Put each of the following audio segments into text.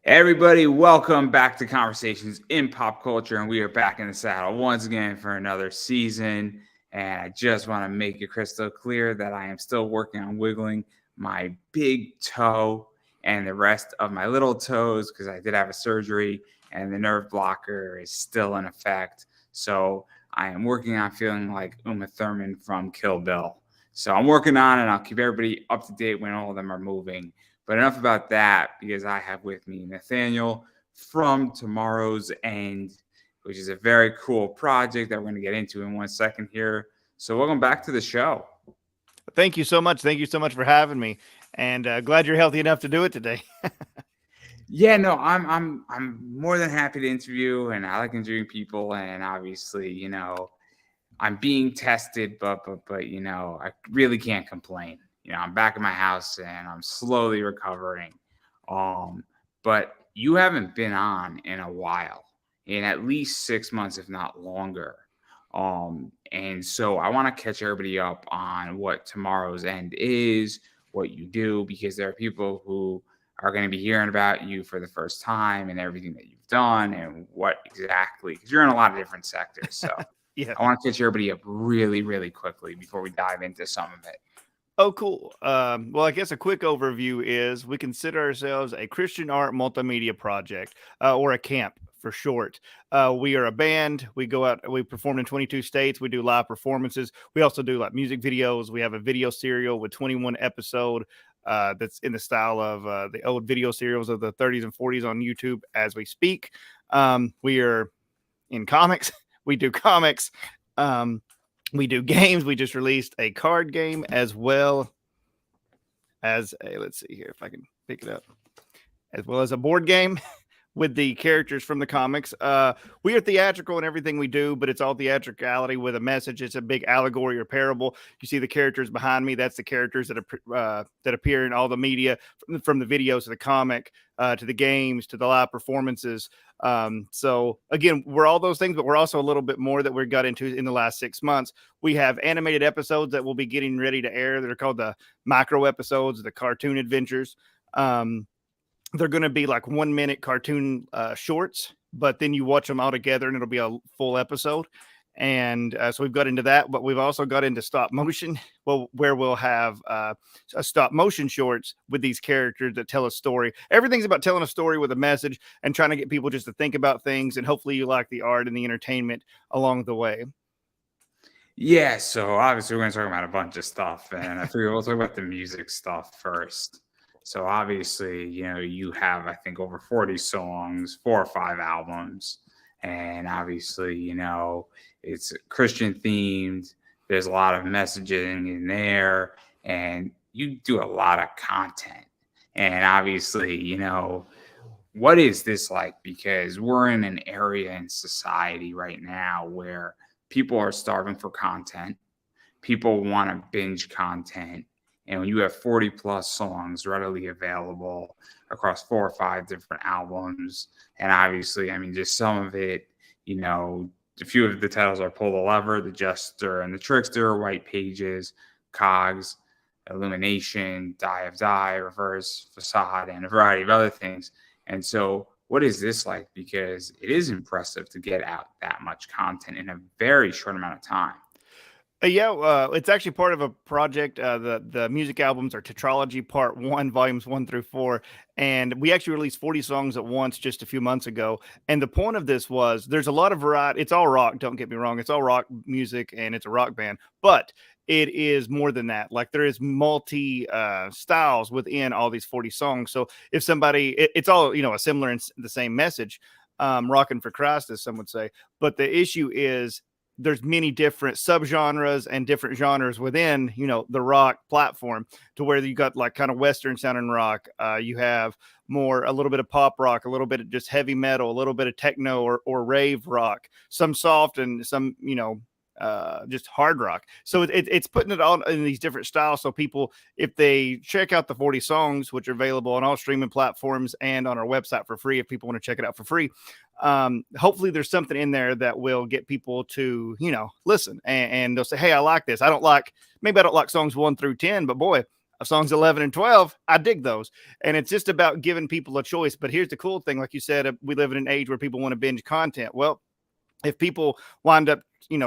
Everybody, welcome back to Conversations in Pop Culture, and we are back in the saddle once again for another season. And I just want to make it crystal clear that I am still working on wiggling my big toe and the rest of my little toes because I did have a surgery and the nerve blocker is still in effect. So I am working on feeling like Uma Thurman from Kill Bill. So I'm working on it. I'll keep everybody up to date when all of them are moving. But enough about that, because I have with me Nathaniel from Tomorrow's End, which is a very cool project that we're going to get into in 1 second here. So welcome back to the show. Thank you so much. Thank you so much for having me, and glad you're healthy enough to do it today. Yeah, no, I'm more than happy to interview, and I like interviewing people, and obviously, I'm being tested, but I really can't complain. I'm back in my house and I'm slowly recovering. But you haven't been on in a while, in at least 6 months, if not longer. And so I want to catch everybody up on what Tomorrow's End is, what you do, because there are people who are going to be hearing about you for the first time and everything that you've done and what exactly, because you're in a lot of different sectors. So Yeah. I want to catch everybody up really, really quickly before we dive into some of it. Oh, cool. Well, I guess a quick overview is we consider ourselves a Christian art multimedia project, or a camp for short. We are a band. We go out, we perform in 22 states. We do live performances. We also do like music videos. We have a video serial with 21 episode that's in the style of the old video serials of the 30s and 40s on YouTube as we speak. We are in comics. We do comics. We do games. We just released a card game as well as let's see here if I can pick it up, as well as a board game with the characters from the comics. We are theatrical in everything we do, but it's all theatricality with a message. It's a big allegory or parable. You see the characters behind me. That's the characters that appear in all the media, from the videos to the comic, to the games, to the live performances. So again, we're all those things, but we're also a little bit more that we got into in the last 6 months. We have animated episodes that we'll be getting ready to air that are called the micro episodes, the cartoon adventures. They're going to be like 1 minute cartoon shorts, but then you watch them all together and it'll be a full episode. And so we've got into that, but we've also got into stop motion, where we'll have a stop motion shorts with these characters that tell a story. Everything's about telling a story with a message and trying to get people just to think about things. And hopefully you like the art and the entertainment along the way. Yeah, so obviously we're going to talk about a bunch of stuff, and I figure we'll talk about the music stuff first. So obviously, you have, I think, over 40 songs, 4 or 5 albums, and obviously, it's Christian themed. There's a lot of messaging in there, and you do a lot of content. And obviously, what is this like? Because we're in an area in society right now where people are starving for content. People want to binge content. And when you have 40 plus songs readily available across 4 or 5 different albums, and obviously, just some of it, a few of the titles are Pull the Lever, The Jester and the Trickster, White Pages, Cogs, Illumination, Die of Die, Reverse, Facade, and a variety of other things. And so what is this like? Because it is impressive to get out that much content in a very short amount of time. It's actually part of a project. The music albums are Tetralogy Part 1, Volumes 1 through 4. And we actually released 40 songs at once just a few months ago. And the point of this was there's a lot of variety. It's all rock, don't get me wrong. It's all rock music and it's a rock band. But it is more than that. Like there is multi styles within all these 40 songs. So if somebody, it's all, a similar and the same message, rocking for Christ, as some would say. But the issue is, there's many different subgenres and different genres within, the rock platform, to where you got like kind of Western sounding rock. You have a little bit of pop rock, a little bit of just heavy metal, a little bit of techno or rave rock, some soft and some, just hard rock. So it's putting it all in these different styles. So people, if they check out the 40 songs, which are available on all streaming platforms and on our website for free, if people want to check it out for free, hopefully there's something in there that will get people to, listen, and they'll say, hey, I like this. Maybe I don't like songs 1 through 10, but boy, songs 11 and 12, I dig those. And it's just about giving people a choice. But here's the cool thing. Like you said, we live in an age where people want to binge content. Well, if people wind up,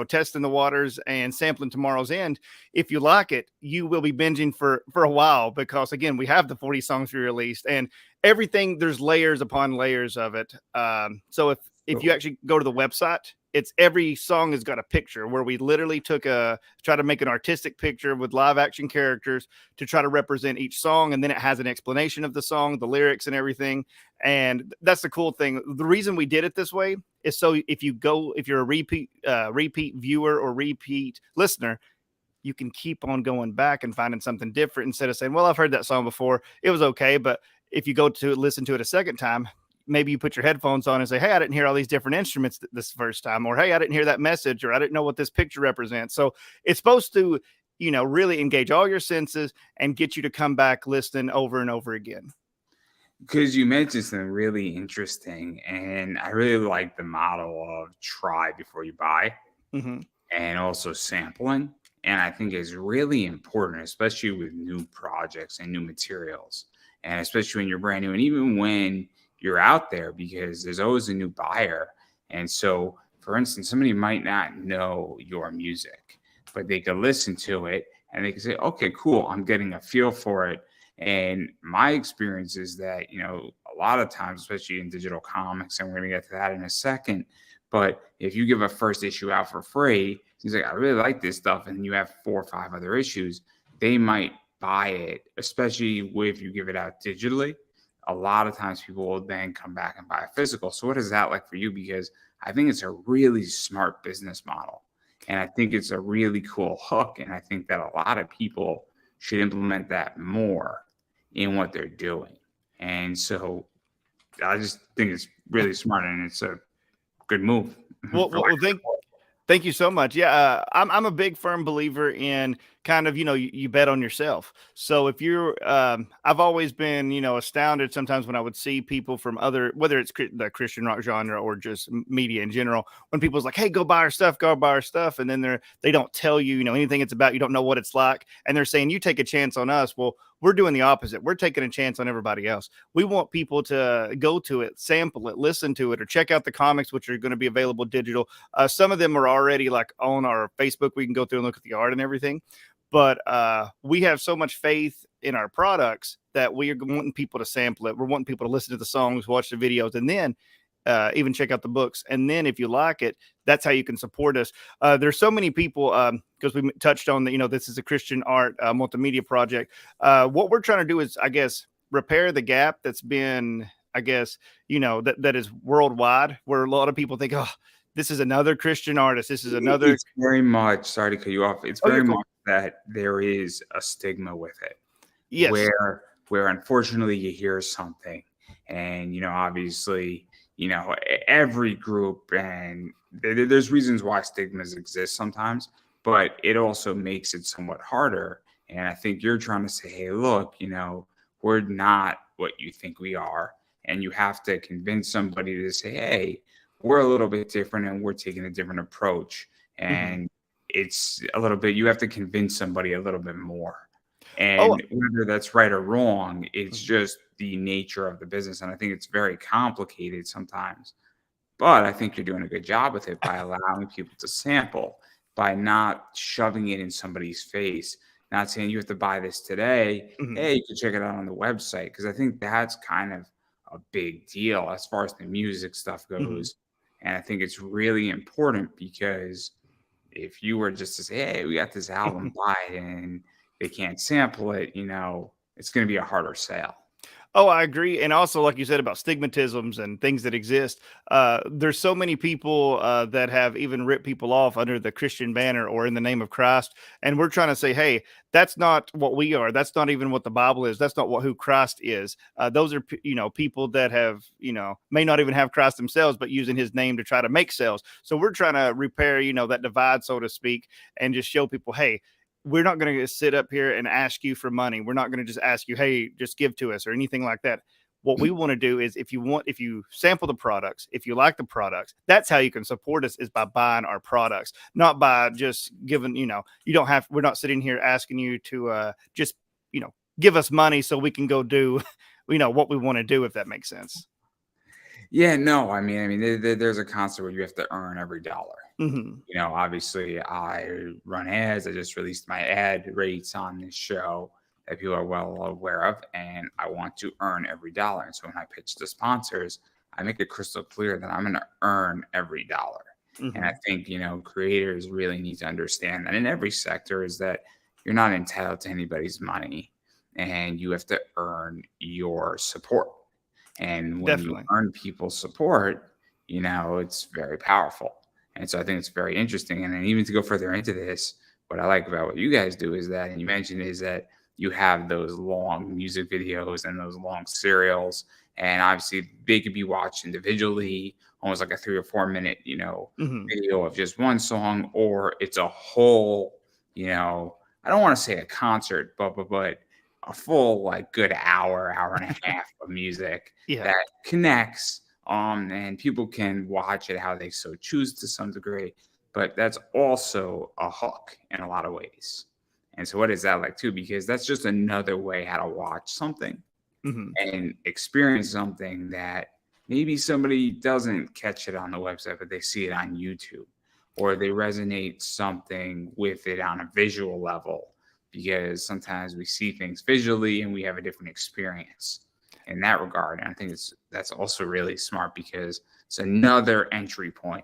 testing the waters and sampling Tomorrow's End, if you like it, you will be binging for a while, because again, we have the 40 songs we released, and everything, there's layers upon layers of it. So if you actually go to the website, it's every song has got a picture where we literally try to make an artistic picture with live action characters to try to represent each song. And then it has an explanation of the song, the lyrics and everything. And that's the cool thing. The reason we did it this way is so if you're a repeat viewer or repeat listener, you can keep on going back and finding something different instead of saying, well, I've heard that song before, it was okay. But if you go to listen to it a second time, maybe you put your headphones on and say, hey, I didn't hear all these different instruments this first time, or hey, I didn't hear that message, or I didn't know what this picture represents. So it's supposed to, really engage all your senses and get you to come back listening over and over again. Because you mentioned something really interesting, and I really like the model of try before you buy, and also sampling. And I think is really important, especially with new projects and new materials, and especially when you're brand new, and even when you're out there, because there's always a new buyer. And so, for instance, somebody might not know your music, but they could listen to it and they can say, okay, cool, I'm getting a feel for it. And my experience is that, a lot of times, especially in digital comics, and we're going to get to that in a second, but if you give a first issue out for free, he's like, I really like this stuff, and you have 4 or 5 other issues, they might buy it, especially if you give it out digitally. A lot of times people will then come back and buy a physical. So what is that like for you? Because I think it's a really smart business model, and I think it's a really cool hook. And I think that a lot of people should implement that more in what they're doing. And so I just think it's really smart, and it's a good move. Well, thank you so much. Yeah, I'm a big firm believer in kind of, you bet on yourself. So if you're, I've always been, astounded sometimes when I would see people from whether it's the Christian rock genre or just media in general, when people's like, hey, go buy our stuff. And then they don't tell you, anything it's about. You don't know what it's like. And they're saying, you take a chance on us. Well, we're doing the opposite. We're taking a chance on everybody else. We want people to go to it, sample it, listen to it, or check out the comics, which are going to be available digital. Some of them are already like on our Facebook. We can go through and look at the art and everything. But we have so much faith in our products that we are wanting people to sample it. We're wanting people to listen to the songs, watch the videos, and then even check out the books. And then if you like it, that's how you can support us. There's so many people, because we touched on that, this is a Christian art multimedia project. What we're trying to do is, I guess, repair the gap that's been, I guess, that is worldwide, where a lot of people think, oh, this is another Christian artist. This is another. It's very much, sorry to cut you off. It's very much that there is a stigma with it. Yes. Where unfortunately you hear something, and, obviously, every group, and there's reasons why stigmas exist sometimes, but it also makes it somewhat harder. And I think you're trying to say, hey, look, we're not what you think we are. And you have to convince somebody to say, hey, we're a little bit different, and we're taking a different approach. And it's a little bit, you have to convince somebody a little bit more. And whether that's right or wrong, it's just the nature of the business. And I think it's very complicated sometimes. But I think you're doing a good job with it by allowing people to sample, by not shoving it in somebody's face, not saying you have to buy this today. Hey, you can check it out on the website. Because I think that's kind of a big deal as far as the music stuff goes. And I think it's really important, because if you were just to say, hey, we got this album, buy it, and they can't sample it, it's going to be a harder sale. Oh, I agree. And also, like you said about stigmatisms and things that exist, there's so many people that have even ripped people off under the Christian banner or in the name of Christ. And we're trying to say, hey, that's not what we are. That's not even what the Bible is. That's not who Christ is. Those are, people that have, may not even have Christ themselves, but using his name to try to make sales. So we're trying to repair, that divide, so to speak, and just show people, hey, we're not going to sit up here and ask you for money. We're not going to just ask you, hey, just give to us or anything like that. What we want to do is if you sample the products, if you like the products, that's how you can support us, is by buying our products, not by just giving, we're not sitting here asking you to just give us money so we can go do, what we want to do, if that makes sense. Yeah, no, there's a concept where you have to earn every dollar. Hmm. Obviously, I run ads. I just released my ad rates on this show that people are well aware of, and I want to earn every dollar. And so when I pitch to sponsors, I make it crystal clear that I'm going to earn every dollar. And I Hmm. think, creators really need to understand that in every sector is that you're not entitled to anybody's money and you have to earn your support. And when you Definitely. earn people's support, it's very powerful. And so I think it's very interesting. And then even to go further into this, what I like about what you guys do is that, and you mentioned, is that you have those long music videos and those long serials. And obviously they could be watched individually, almost like a 3 or 4 minute, Hmm. video of just one song, or it's a whole, I don't want to say a concert, but a full like good hour and a half of music Yeah. that connects, and people can watch it how they so choose to some degree, but that's also a hook in a lot of ways. And so what is that like too? Because that's just another way how to watch something Hmm. and experience something that maybe somebody doesn't catch it on the website, but they see it on YouTube, or they resonate something with it on a visual level, because sometimes we see things visually and we have a different experience in that regard. And I think that's also really smart because it's another entry point.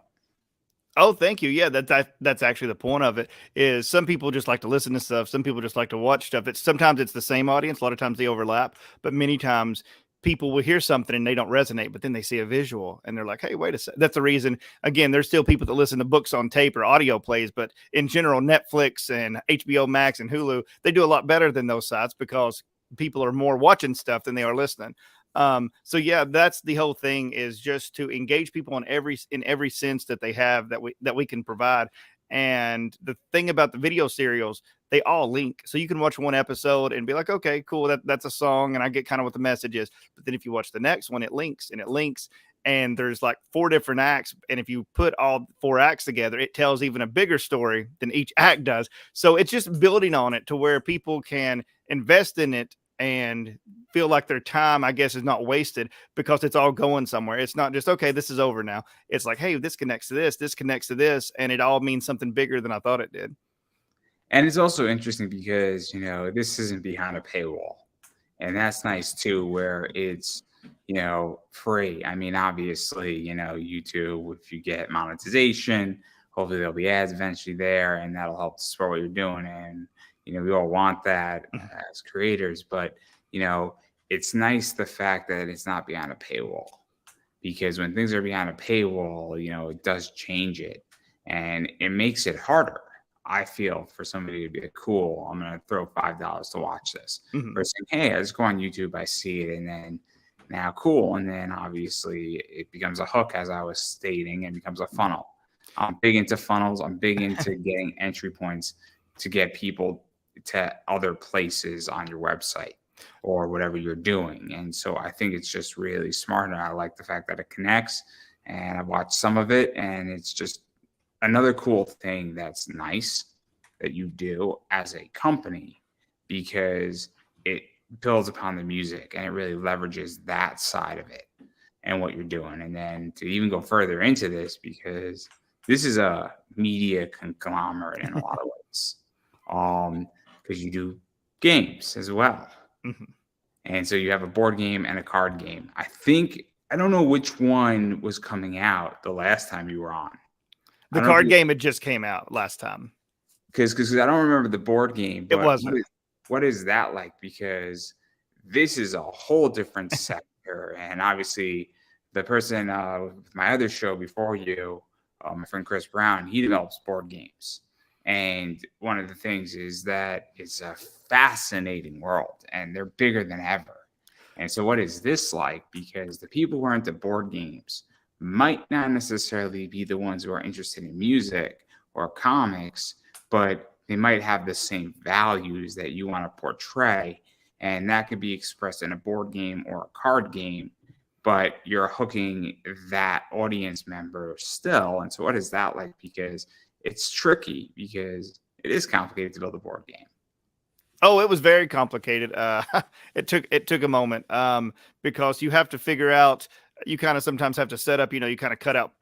Oh, thank you. Yeah, that's actually the point of it. Is some people just like to listen to stuff. Some people just like to watch stuff. Sometimes it's the same audience. A lot of times they overlap, but many times people will hear something and they don't resonate, but then they see a visual and they're like, "Hey, wait a sec." That's the reason. Again, there's still people that listen to books on tape or audio plays, but in general, Netflix and HBO Max and Hulu, they do a lot better than those sites because people are more watching stuff than they are listening. So yeah, that's the whole thing, is just to engage people in every sense that they have, that we can provide. And the thing about the video serials, they all link. So you can watch one episode and be like, okay, cool, that's a song, and I get kind of what the message is. But then if you watch the next one, it links and it links. And there's like 4 different acts. And if you put all 4 acts together, it tells even a bigger story than each act does. So it's just building on it to where people can invest in it and feel like their time, I guess, is not wasted because it's all going somewhere. It's not just, okay, this is over now. It's like, hey, this connects to this connects to this, and it all means something bigger than I thought it did. And it's also interesting because, this isn't behind a paywall. And that's nice too, where it's, free. I mean, obviously, YouTube, if you get monetization, hopefully there'll be ads eventually there, and that'll help support what you're doing. And, we all want that Mhm. as creators, but, it's nice the fact that it's not behind a paywall, because when things are behind a paywall, it does change it and it makes it harder. I feel for somebody to be like, cool, I'm going to throw $5 to watch this. Mhm. Versus saying, hey, I just go on YouTube, I see it, and then now cool. And then obviously it becomes a hook, as I was stating, and becomes a funnel. I'm big into funnels. I'm big into getting entry points to get people to other places on your website or whatever you're doing. And so I think it's just really smart. And I like the fact that it connects. And I've watched some of it, and it's just another cool thing that's nice that you do as a company, because it builds upon the music and it really leverages that side of it and what you're doing. And then to even go further into this, because this is a media conglomerate in a lot of ways, because you do games as well. Mhm. And so you have a board game and a card game. I don't know which one was coming out the last time you were on. I The don't know card if game had just came out last time. because I don't remember the board game, It but wasn't. what is that like? Because this is a whole different sector, and obviously the person with my other show before you, my friend Chris Brown, he develops board games, and one of the things is that it's a fascinating world, and they're bigger than ever. And so, what is this like? Because the people who are into board games might not necessarily be the ones who are interested in music or comics, but they might have the same values that you want to portray. And that could be expressed in a board game or a card game, but you're hooking that audience member still. And so, what is that like? Because it's tricky, because it is complicated to build a board game. Oh, it was very complicated. It took a moment because you have to figure out. You kind of sometimes have to set up. You kind of cut out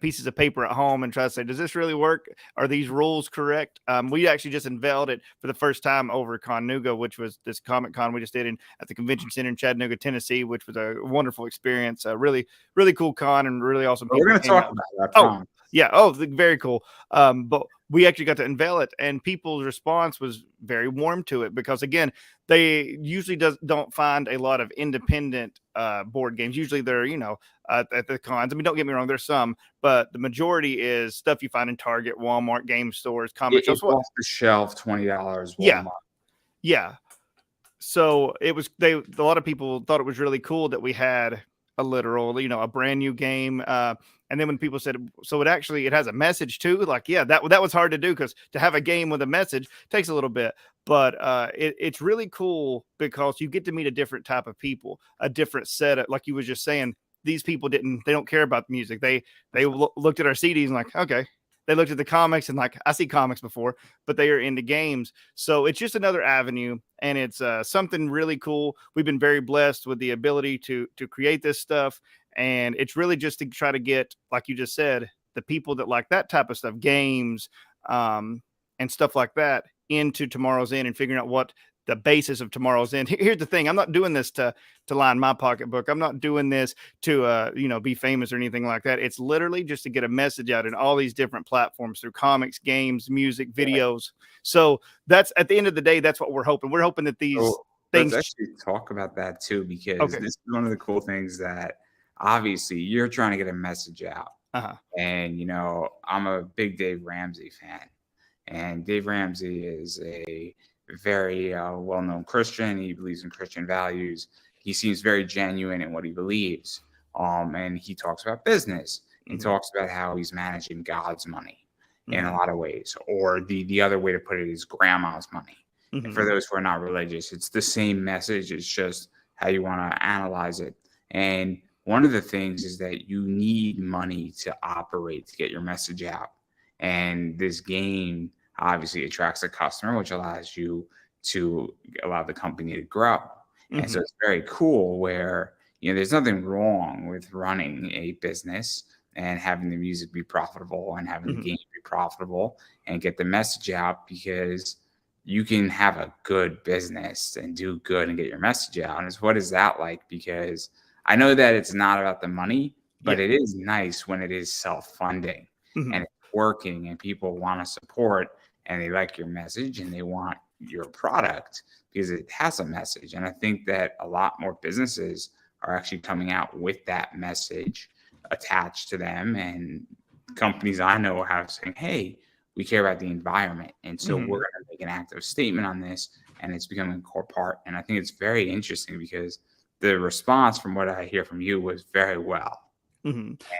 pieces of paper at home and try to say, does this really work? Are these rules correct? We actually just unveiled it for the first time over Connuga, which was this Comic Con we just did at the Convention Center in Chattanooga, Tennessee, which was a wonderful experience. Really, really cool con and really awesome people. We're going to talk about that. Oh, yeah. Oh, very cool. But we actually got to unveil it, and people's response was very warm to it because, again, they usually don't find a lot of independent board games. Usually they're, at the cons. I mean, don't get me wrong, there's some, but the majority is stuff you find in Target, Walmart, game stores, comic shops. Off the shelf, $20. Walmart. Yeah. Yeah. So it was, a lot of people thought it was really cool that we had a literal, a brand new game. And then when people said, so it has a message too, like, yeah, that was hard to do because to have a game with a message takes a little bit, but it's really cool because you get to meet a different type of people, a different set of, like you was just saying, these people they don't care about the music. They looked at our CDs and like, okay. They looked at the comics and like, I see comics before, but they are into games. So it's just another avenue, and it's something really cool. We've been very blessed with the ability to create this stuff. And it's really just to try to get, like you just said, the people that like that type of stuff, games and stuff like that, into Tomorrow's End and figuring out what the basis of Tomorrow's End. Here's the thing. I'm not doing this to line my pocketbook. I'm not doing this to, be famous or anything like that. It's literally just to get a message out in all these different platforms through comics, games, music, videos. So that's, at the end of the day, that's what we're hoping. We're hoping that these things. Let's actually talk about that too, because this is one of the cool things that obviously you're trying to get a message out. And, I'm a big Dave Ramsey fan, and Dave Ramsey is a very well-known Christian. He believes in Christian values. He seems very genuine in what he believes. And he talks about business. He talks about how he's managing God's money in a lot of ways, or the other way to put it is grandma's money. And for those who are not religious, it's the same message. It's just how you want to analyze it. And one of the things is that you need money to operate, to get your message out. And this game obviously attracts a customer, which allows you to allow the company to grow. And so it's very cool where, there's nothing wrong with running a business and having the music be profitable and having the game be profitable and get the message out, because you can have a good business and do good and get your message out. And it's, what is that like? Because I know that it's not about the money, but it is nice when it is self-funding and it's working and people want to support and they like your message and they want your product because it has a message. And I think that a lot more businesses are actually coming out with that message attached to them. And companies I know have saying, hey, we care about the environment. And so we're going to make an active statement on this, and it's becoming a core part. And I think it's very interesting because the response from what I hear from you was very well.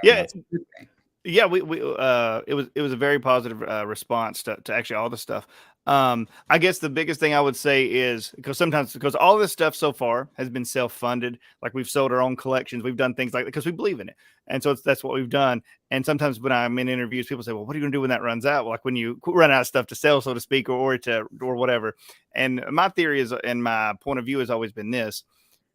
Yeah. Yeah, it was a very positive response to actually all the stuff. I guess the biggest thing I would say is because all this stuff so far has been self-funded, like we've sold our own collections, we've done things like that because we believe in it, and so that's what we've done. And sometimes when I'm in interviews, people say, "Well, what are you going to do when that runs out?" Well, like when you run out of stuff to sell, so to speak, or whatever. And my theory is, and my point of view has always been this: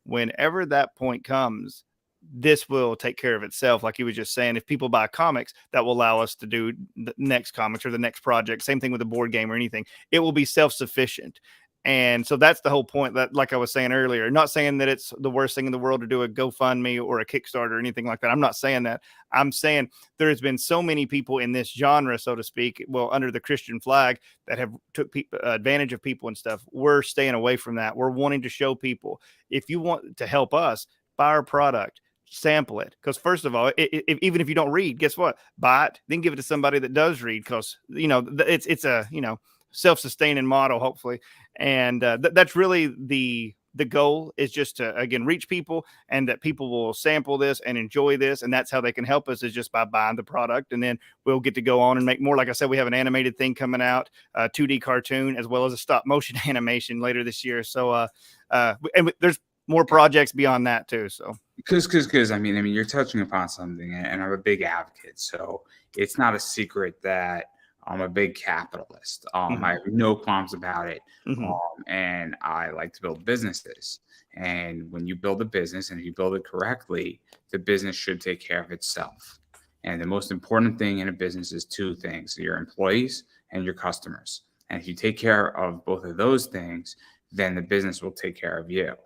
whenever that point comes, this will take care of itself. Like you were just saying, if people buy comics, that will allow us to do the next comics or the next project. Same thing with a board game or anything. It will be self-sufficient. And so that's the whole point, that, like I was saying earlier, not saying that it's the worst thing in the world to do a GoFundMe or a Kickstarter or anything like that. I'm not saying that. I'm saying there has been so many people in this genre, so to speak, well, under the Christian flag, that have took advantage of people and stuff. We're staying away from that. We're wanting to show people, if you want to help us, buy our product. Sample it, because first of all, even if you don't read, guess what? Buy it, then give it to somebody that does read, because it's a self-sustaining model, hopefully, and that's really the goal, is just to again reach people, and that people will sample this and enjoy this, and that's how they can help us, is just by buying the product, and then we'll get to go on and make more. Like I said, we have an animated thing coming out, 2D cartoon, as well as a stop motion animation later this year. So and there's more projects beyond that too. So because I mean you're touching upon something, and I'm a big advocate. So it's not a secret that I'm a big capitalist. I Mhm. have no qualms about it. Mhm. And I like to build businesses. And when you build a business and if you build it correctly, the business should take care of itself. And the most important thing in a business is two things: your employees and your customers. And if you take care of both of those things, then the business will take care of you.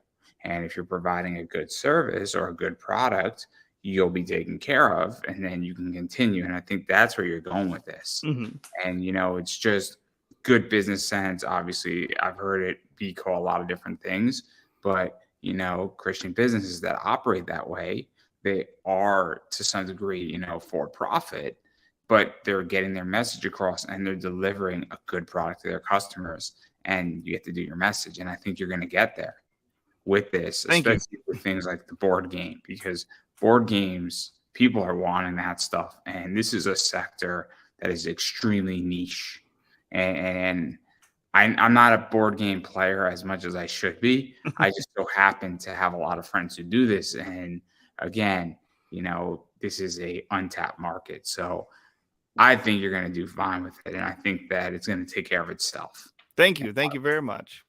And if you're providing a good service or a good product, you'll be taken care of and then you can continue. And I think that's where you're going with this. Mhm. And, it's just good business sense. Obviously, I've heard it be called a lot of different things, but, Christian businesses that operate that way, they are to some degree, for profit, but they're getting their message across and they're delivering a good product to their customers. And you have to do your message. And I think you're going to get there with this, Thank you. especially with things like the board game, because board games, people are wanting that stuff. And this is a sector that is extremely niche. And I'm not a board game player as much as I should be. I just so happen to have a lot of friends who do this. And again, this is a untapped market. So I think you're going to do fine with it. And I think that it's going to take care of itself. Thank you. Thank you very much.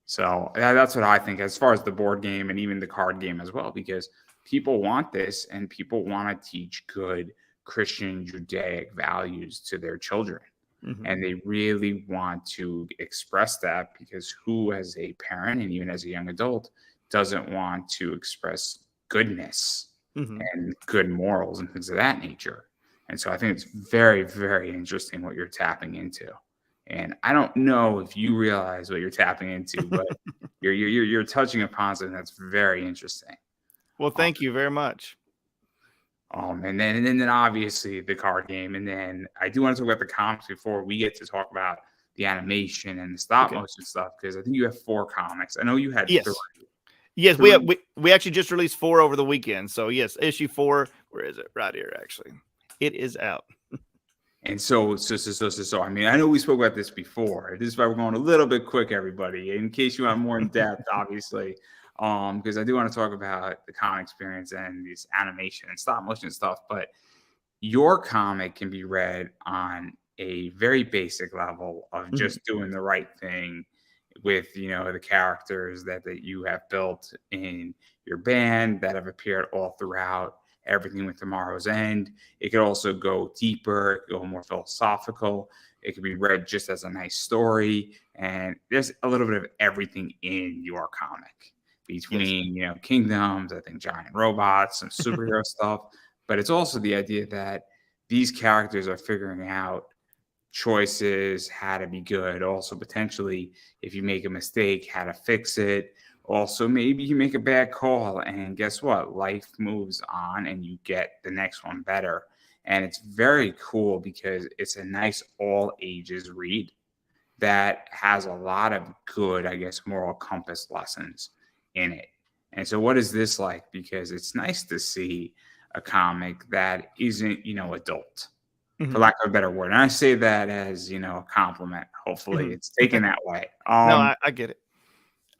So that's what I think as far as the board game and even the card game as well, because people want this and people want to teach good Christian Judaic values to their children. Mhm. And they really want to express that because who, as a parent and even as a young adult, doesn't want to express goodness Mhm. and good morals and things of that nature? And so I think it's very, very interesting what you're tapping into. And I don't know if you realize what you're tapping into, but you're touching upon something that's very interesting. Well, Um, thank you very much. and then obviously the card game, and then I do want to talk about the comics before we get to talk about the animation and the stop Okay. motion stuff because I think you have 4 comics. I know you had three. Yes. Yes, we have, Three. we actually just released 4 over the weekend. So yes, issue 4. Where is it? Right here, actually. It is out. And so, I mean, I know we spoke about this before. This is why we're going a little bit quick, everybody, in case you want more in depth, obviously, because I do want to talk about the comic experience and this animation and stop motion stuff. But your comic can be read on a very basic level of Mhm. just doing the right thing with the characters that you have built in your band that have appeared all throughout everything with Tomorrow's End. It could also go deeper, go more philosophical. It could be read just as a nice story, and there's a little bit of everything in your comic Yes. between kingdoms, I think giant robots, some superhero stuff, but it's also the idea that these characters are figuring out choices, how to be good. Also, potentially, if you make a mistake, how to fix it. Also, maybe you make a bad call, and guess what? Life moves on, and you get the next one better. And it's very cool because it's a nice all ages read that has a lot of good, I guess, moral compass lessons in it. And so, what is this like? Because it's nice to see a comic that isn't, adult, for Mhm. lack of a better word. And I say that as, a compliment. Hopefully, Mhm. it's taken that way. No, I get it.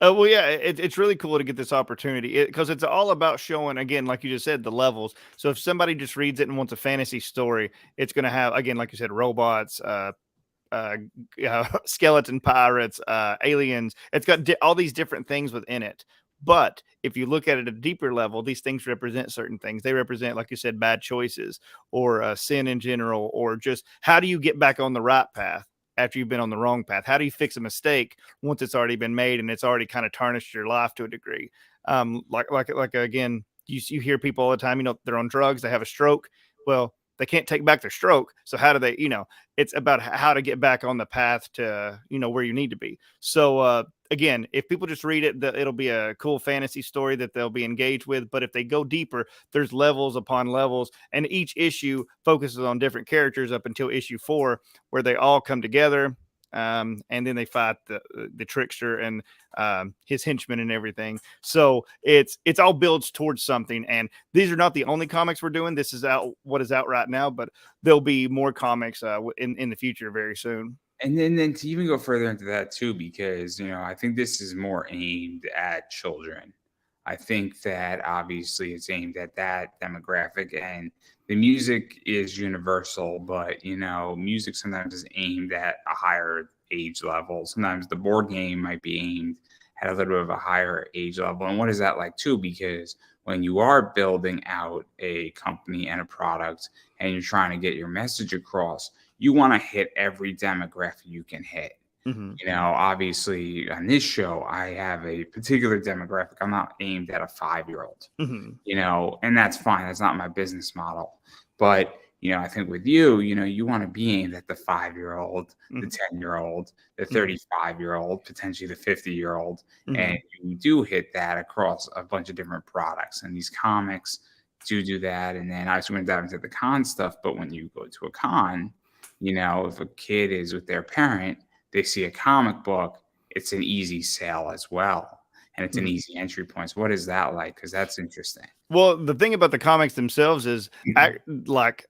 Well, yeah, it's really cool to get this opportunity because it's all about showing, again, like you just said, the levels. So if somebody just reads it and wants a fantasy story, it's going to have, again, like you said, robots, uh, skeleton pirates, aliens. It's got all these different things within it. But if you look at it at a deeper level, these things represent certain things. They represent, like you said, bad choices or sin in general, or just how do you get back on the right path after you've been on the wrong path? How do you fix a mistake once it's already been made and it's already kind of tarnished your life to a degree? Like again, you hear people all the time, they're on drugs, they have a stroke. Well, they can't take back their stroke. So how do they, it's about how to get back on the path to, where you need to be. So, again, if people just read it, it'll be a cool fantasy story that they'll be engaged with. But if they go deeper, there's levels upon levels, and each issue focuses on different characters up until issue 4, where they all come together. And then they fight the trickster and his henchmen and everything. So it's all builds towards something. And these are not the only comics we're doing. This is what is out right now, but there'll be more comics in the future very soon. And then to even go further into that too, because I think this is more aimed at children. I think that obviously it's aimed at that demographic, and the music is universal, but music sometimes is aimed at a higher age level. Sometimes the board game might be aimed at a little bit of a higher age level. And what is that like too? Because when you are building out a company and a product and you're trying to get your message across, you want to hit every demographic you can hit. Hmm. Obviously on this show, I have a particular demographic. I'm not aimed at a 5-year old, Hmm. and that's fine. That's not my business model. But, I think with you, you want to be aimed at the 5-year-old, the Hmm. 10-year-old, the Hmm. 35-year-old, potentially the 50-year-old. And Hmm. you do hit that across a bunch of different products. And these comics do that. And then I was going to dive into the con stuff. But when you go to a con, if a kid is with their parent, they see a comic book, it's an easy sale as well. And it's an Hmm. easy entry point. So what is that like? Because that's interesting. Well, the thing about the comics themselves is, like,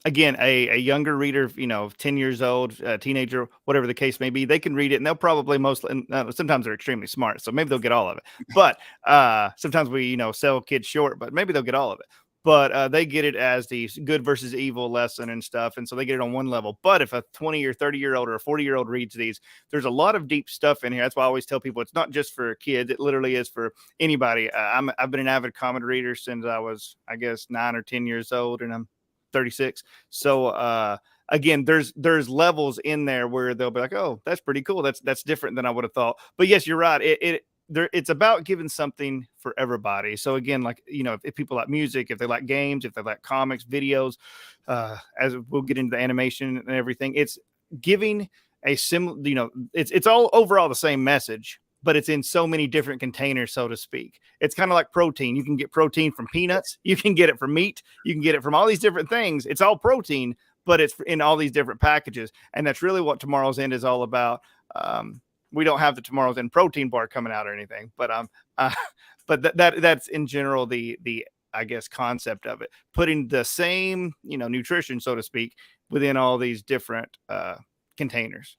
again, a younger reader, 10 years old, teenager, whatever the case may be, they can read it and they'll probably sometimes they're extremely smart. So maybe they'll get all of it. But sometimes we, sell kids short, but maybe they'll get all of it. But they get it as the good versus evil lesson and stuff. And so they get it on one level. But if a 20 or 30-year-old or a 40-year-old reads these, there's a lot of deep stuff in here. That's why I always tell people it's not just for kids. It literally is for anybody. I've been an avid comic reader since I was, I guess, 9 or 10 years old, and I'm 36. So again, there's levels in there where they'll be like, oh, that's pretty cool. That's different than I would have thought. But yes, you're right. It's about giving something for everybody. So again, like, if people like music, if they like games, if they like comics, videos, as we'll get into the animation and everything, it's giving a similar, it's all overall the same message, but it's in so many different containers, so to speak. It's kind of like protein. You can get protein from peanuts, you can get it from meat, you can get it from all these different things. It's all protein, but it's in all these different packages. And that's really what Tomorrow's End is all about. We don't have the Tomorrow's End protein bar coming out or anything, but but that's in general the I guess concept of it, putting the same nutrition, so to speak, within all these different containers.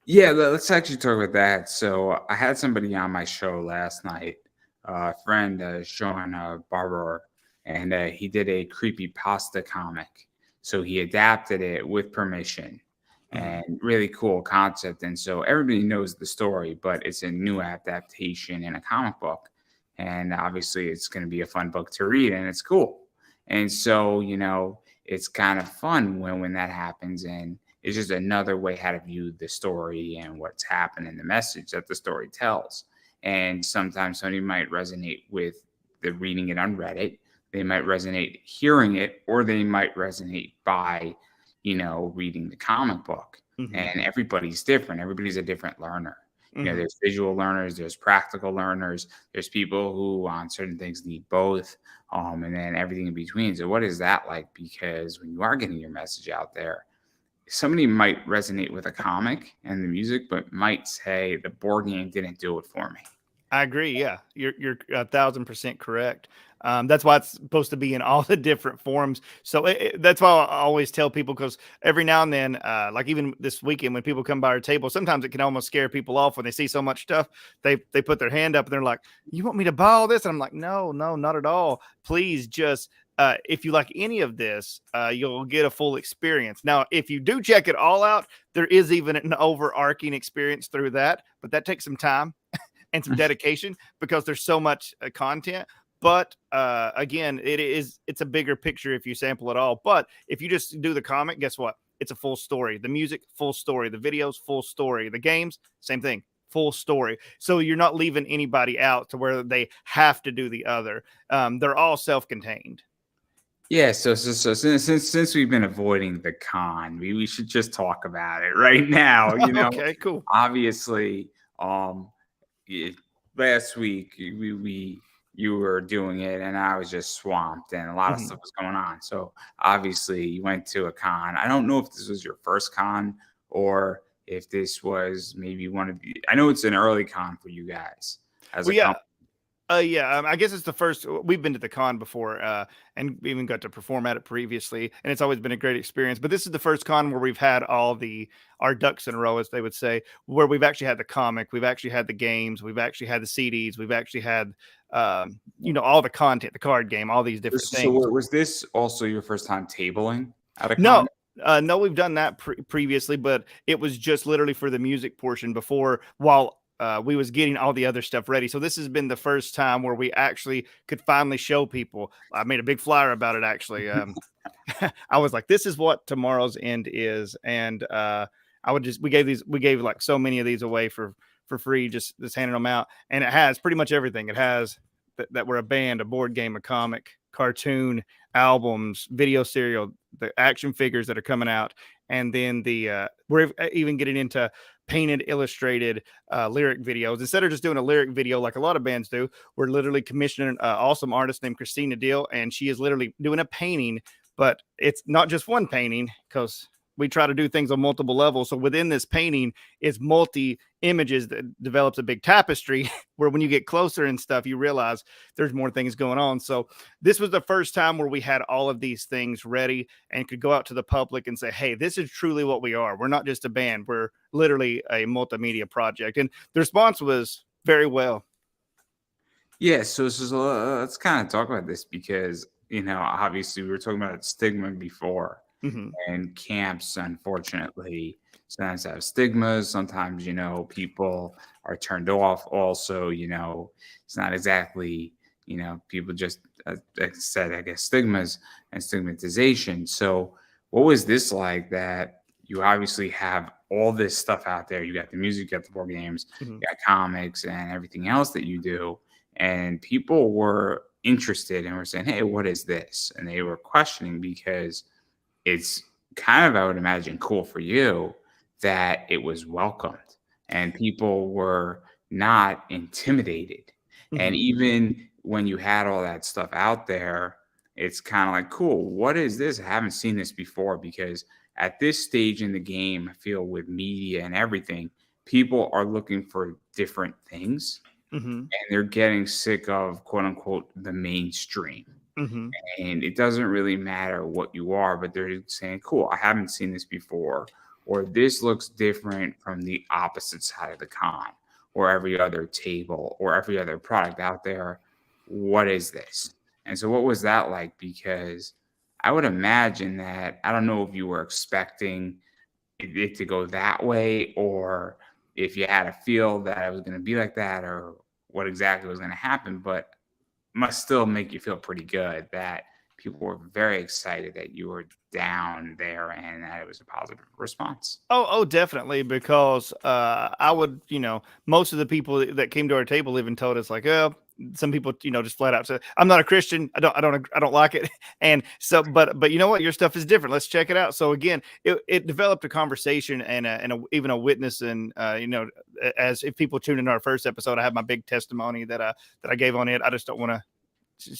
Yeah, let's actually talk about that. So I had somebody on my show last night, a friend, Sean Barber, and he did a creepy pasta comic. So he adapted it with permission, Mm-hmm. and really cool concept. And so everybody knows the story, but it's a new adaptation in a comic book. And obviously, it's going to be a fun book to read, and it's cool. And so, it's kind of fun when that happens. And it's just another way how to view the story and what's happening, the message that the story tells. And sometimes somebody might resonate with the reading it on Reddit. They might resonate hearing it, or they might resonate by, reading the comic book. Mm-hmm. And everybody's different. Everybody's a different learner. Mm-hmm. There's visual learners, there's practical learners, there's people who on certain things need both, and then everything in between. So what is that like? Because when you are getting your message out there, somebody might resonate with a comic and the music, but might say the board game didn't do it for me. I agree. Yeah, you're 1,000% correct. That's why it's supposed to be in all the different forms. So that's why I always tell people, because every now and then, like even this weekend, when people come by our table, sometimes it can almost scare people off when they see so much stuff. They put their hand up and they're like, "You want me to buy all this?" And I'm like, "No, not at all. Please just." If you like any of this, you'll get a full experience. Now, if you do check it all out, there is even an overarching experience through that, but that takes some time and some dedication because there's so much content. But again, it's a bigger picture if you sample it all. But if you just do the comic, guess what? It's a full story. The music, full story. The videos, full story. The games, same thing, full story. So you're not leaving anybody out to where they have to do the other. They're all self-contained. Yeah, so since we've been avoiding the con, we should just talk about it right now. Okay, cool. Obviously, last week you were doing it, and I was just swamped, and a lot of Mhm. stuff was going on. So obviously, you went to a con. I don't know if this was your first con or if this was maybe one of the. I know it's an early con for you guys as Well, a yeah. company. Yeah, I guess it's the first. We've been to the con before, and we even got to perform at it previously, and it's always been a great experience. But this is the first con where we've had all our ducks in a row, as they would say, where we've actually had the comic, we've actually had the games, we've actually had the CDs, we've actually had, all the content, the card game, all these different So things. was this also your first time tabling at a No, con? no, we've done that previously, but it was just literally for the music portion before, while we was getting all the other stuff ready. So this has been the first time where we actually could finally show people. I made a big flyer about it actually. I was like, this is what Tomorrow's End is, and we gave like so many of these away for free, just handing them out, and it has pretty much everything. It has that we're a band, a board game, a comic, cartoon, albums, video serial, the action figures that are coming out, and then we're even getting into painted, illustrated lyric videos. Instead of just doing a lyric video like a lot of bands do, we're literally commissioning an awesome artist named Christina Deal, and she is literally doing a painting, but it's not just one painting because we try to do things on multiple levels. So within this painting is multi images that develops a big tapestry where when you get closer and stuff, you realize there's more things going on. So this was the first time where we had all of these things ready and could go out to the public and say, hey, this is truly what we are. We're not just a band. We're literally a multimedia project. And the response was very well. Yeah, let's kind of talk about this because obviously we were talking about stigma before, and camps, unfortunately, sometimes have stigmas. Sometimes people are turned off. Also, it's not exactly people just like I said, I guess stigmas and stigmatization. So, what was this like? That you obviously have all this stuff out there. You got the music, you got the board games, you got comics, and everything else that you do. And people were interested and were saying, hey, what is this? And they were questioning because it's kind of, I would imagine, cool for you that it was welcomed and people were not intimidated. And even when you had all that stuff out there, it's kind of like, cool, what is this? I haven't seen this before. Because at this stage in the game, I feel with media and everything, people are looking for different things. And they're getting sick of, quote unquote, the mainstream. And it doesn't really matter what you are, but they're saying, cool, I haven't seen this before, or this looks different from the opposite side of the con, or every other table, or every other product out there. What is this? And so, what was that like? Because I would imagine that, I don't know if you were expecting it to go that way, or if you had a feel that it was going to be like that, or what exactly was going to happen, but must still make you feel pretty good that people were very excited that you were down there and that it was a positive response. Oh, definitely. Because I would, most of the people that came to our table even told us like, oh, some people, just flat out said, I'm not a Christian. I don't like it. And so, but you know what? Your stuff is different. Let's check it out. So again, it developed a conversation and even a witness. And, as if people tuned in our first episode, I have my big testimony that I gave on it. I just don't want to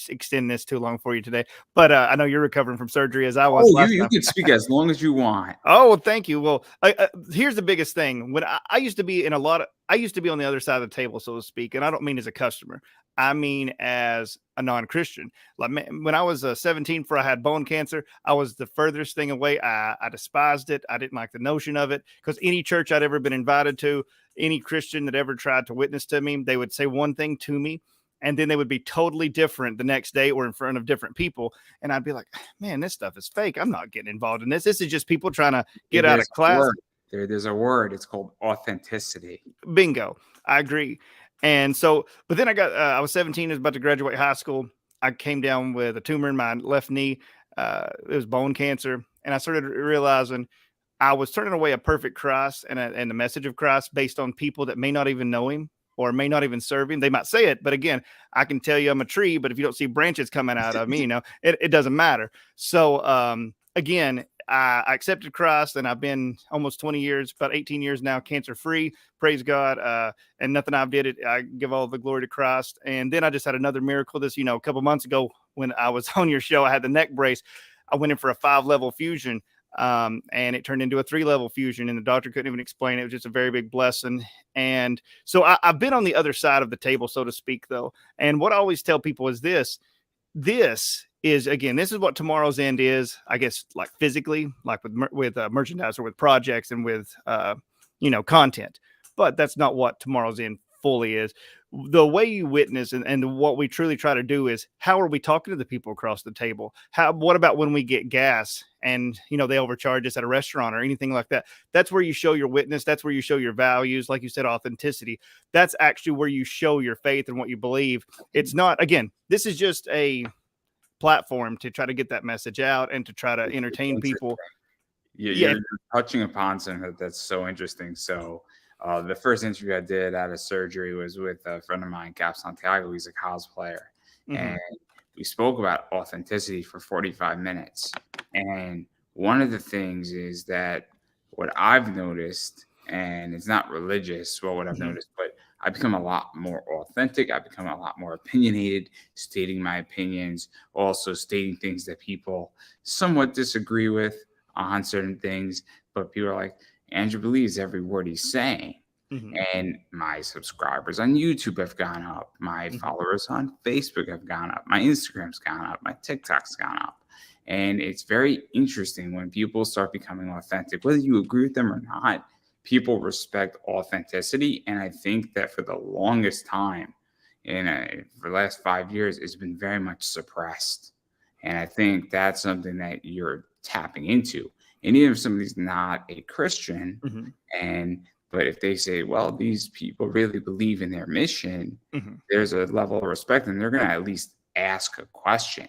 extend this too long for you today, but I know you're recovering from surgery as I was Oh, last you time. can speak as long as you want. Oh, well, thank you. Well, here's the biggest thing. When I used to be I used to be on the other side of the table, so to speak, and I don't mean as a customer. I mean as a non-Christian. Like when I was 17, before I had bone cancer, I was the furthest thing away. I despised it. I didn't like the notion of it, because any church I'd ever been invited to, any Christian that ever tried to witness to me, they would say one thing to me, and then they would be totally different the next day or in front of different people. And I'd be like, man, this stuff is fake. I'm not getting involved in this. This is just people trying to get out of class. There's a word. It's called authenticity. Bingo. I agree. And so, but then I was 17, I was about to graduate high school. I came down with a tumor in my left knee. It was bone cancer. And I started realizing I was turning away a perfect Christ and the message of Christ based on people that may not even know him or may not even serve him. They might say it, but again, I can tell you I'm a tree, but if you don't see branches coming out of me, it doesn't matter. So again, I accepted Christ, and I've been almost 20 years, about 18 years now, cancer free. Praise God. And nothing I've did it. I give all the glory to Christ. And then I just had another miracle this, a couple months ago when I was on your show. I had the neck brace. I went in for a 5-level fusion. And it turned into a 3-level fusion, and the doctor couldn't even explain it. It was just a very big blessing. And so I've been on the other side of the table, so to speak, though. And what I always tell people is this is, again, this is what Tomorrow's End is, I guess, like physically, like with merchandise or with projects and with content. But that's not what Tomorrow's End fully is. The way you witness and what we truly try to do is, how are we talking to the people across the table? What about when we get gas and they overcharge us at a restaurant or anything like that? That's where you show your witness. That's where you show your values. Like you said, authenticity. That's actually where you show your faith and what you believe. It's not, again, this is just a platform to try to get that message out and to try to entertain people. You're touching upon something that's so interesting. So the first interview I did out of surgery was with a friend of mine, Cap Santiago. He's a cosplayer. Mm-hmm. And we spoke about authenticity for 45 minutes. And one of the things is that what I've noticed, and it's not religious, what I've noticed, but I become a lot more authentic. I become a lot more opinionated, stating my opinions, also stating things that people somewhat disagree with on certain things. But people are like, Andrew believes every word he's saying. Mm-hmm. And my subscribers on YouTube have gone up. My followers on Facebook have gone up. My Instagram's gone up. My TikTok's gone up. And it's very interesting when people start becoming authentic, whether you agree with them or not. People respect authenticity. And I think that for the longest time, for the last 5 years, it's been very much suppressed. And I think that's something that you're tapping into. And even if somebody's not a Christian, but if they say, well, these people really believe in their mission, there's a level of respect, and they're going to at least ask a question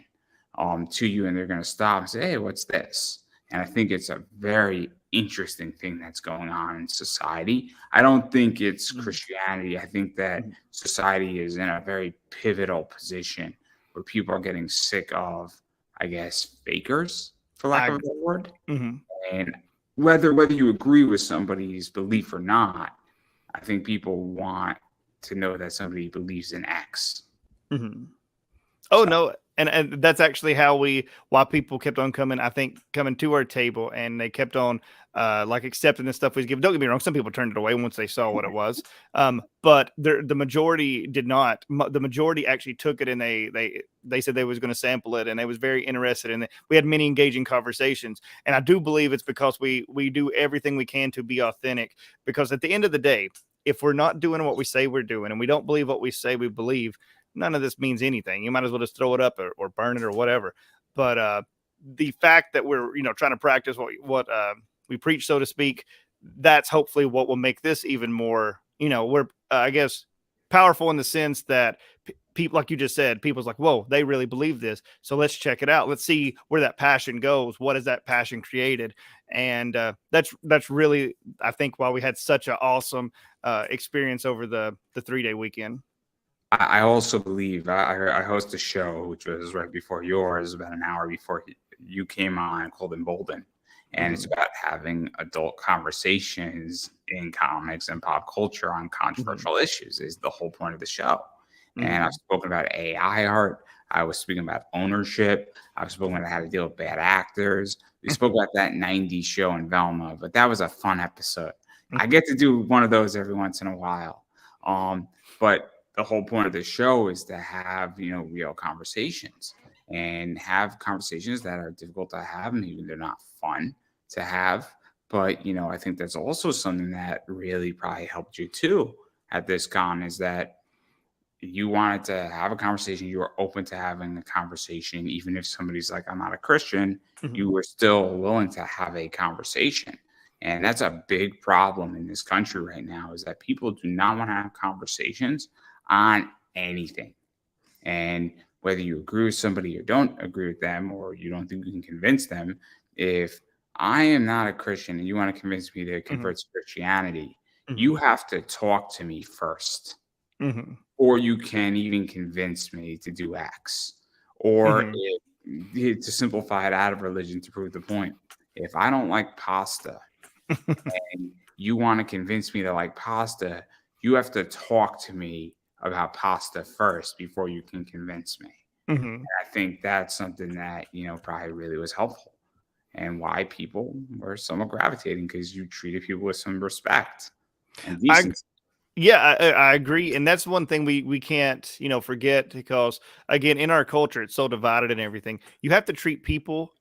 to you, and they're going to stop and say, hey, what's this? And I think it's a very interesting thing that's going on in society. I don't think it's Christianity. I think that society is in a very pivotal position where people are getting sick of, I guess, fakers, for lack of a better word. And whether you agree with somebody's belief or not, I think people want to know that somebody believes in X. Oh, no. And that's actually why people kept on coming to our table, and they kept on accepting the stuff we was given. Don't get me wrong, some people turned it away once they saw what it was. But the majority did not. The majority actually took it, and they said they was going to sample it, and they was very interested in it. We had many engaging conversations, and I do believe it's because we do everything we can to be authentic, because at the end of the day, if we're not doing what we say we're doing, and we don't believe what we say we believe, none of this means anything. You might as well just throw it up or burn it or whatever. But the fact that we're trying to practice what we preach, so to speak, that's hopefully what will make this even more we're I guess powerful in the sense that people, like you just said, people's like, whoa, they really believe this, so let's check it out. Let's see where that passion goes. What has that passion created? And that's really, I think, why we had such an awesome experience over the 3-day weekend. I also believe I host a show, which was right before yours, about an hour before you came on, called Embolden. And it's about having adult conversations in comics and pop culture on controversial issues is the whole point of the show. And I've spoken about AI art. I was speaking about ownership. I've spoken about how to deal with bad actors. We spoke about that 90s show in Velma, but that was a fun episode. I get to do one of those every once in a while. But the whole point of the show is to have, real conversations, and have conversations that are difficult to have. Maybe they're not fun to have, but, I think that's also something that really probably helped you too at this con, is that you wanted to have a conversation. You were open to having a conversation. Even if somebody's like, I'm not a Christian, you were still willing to have a conversation. And that's a big problem in this country right now, is that people do not want to have conversations on anything. And whether you agree with somebody or don't agree with them, or you don't think you can convince them, if I am not a Christian and you want to convince me to convert to Christianity, you have to talk to me first. Or you can even convince me to do X. Or to simplify it out of religion, to prove the point, if I don't like pasta and you want to convince me to like pasta, you have to talk to me about pasta first before you can convince me. And I think that's something that, probably really was helpful. and why people were somewhat gravitating, because you treated people with some respect and I decency. Yeah, I agree, and that's one thing we can't, forget, because again, in our culture, it's so divided and everything. You have to treat people,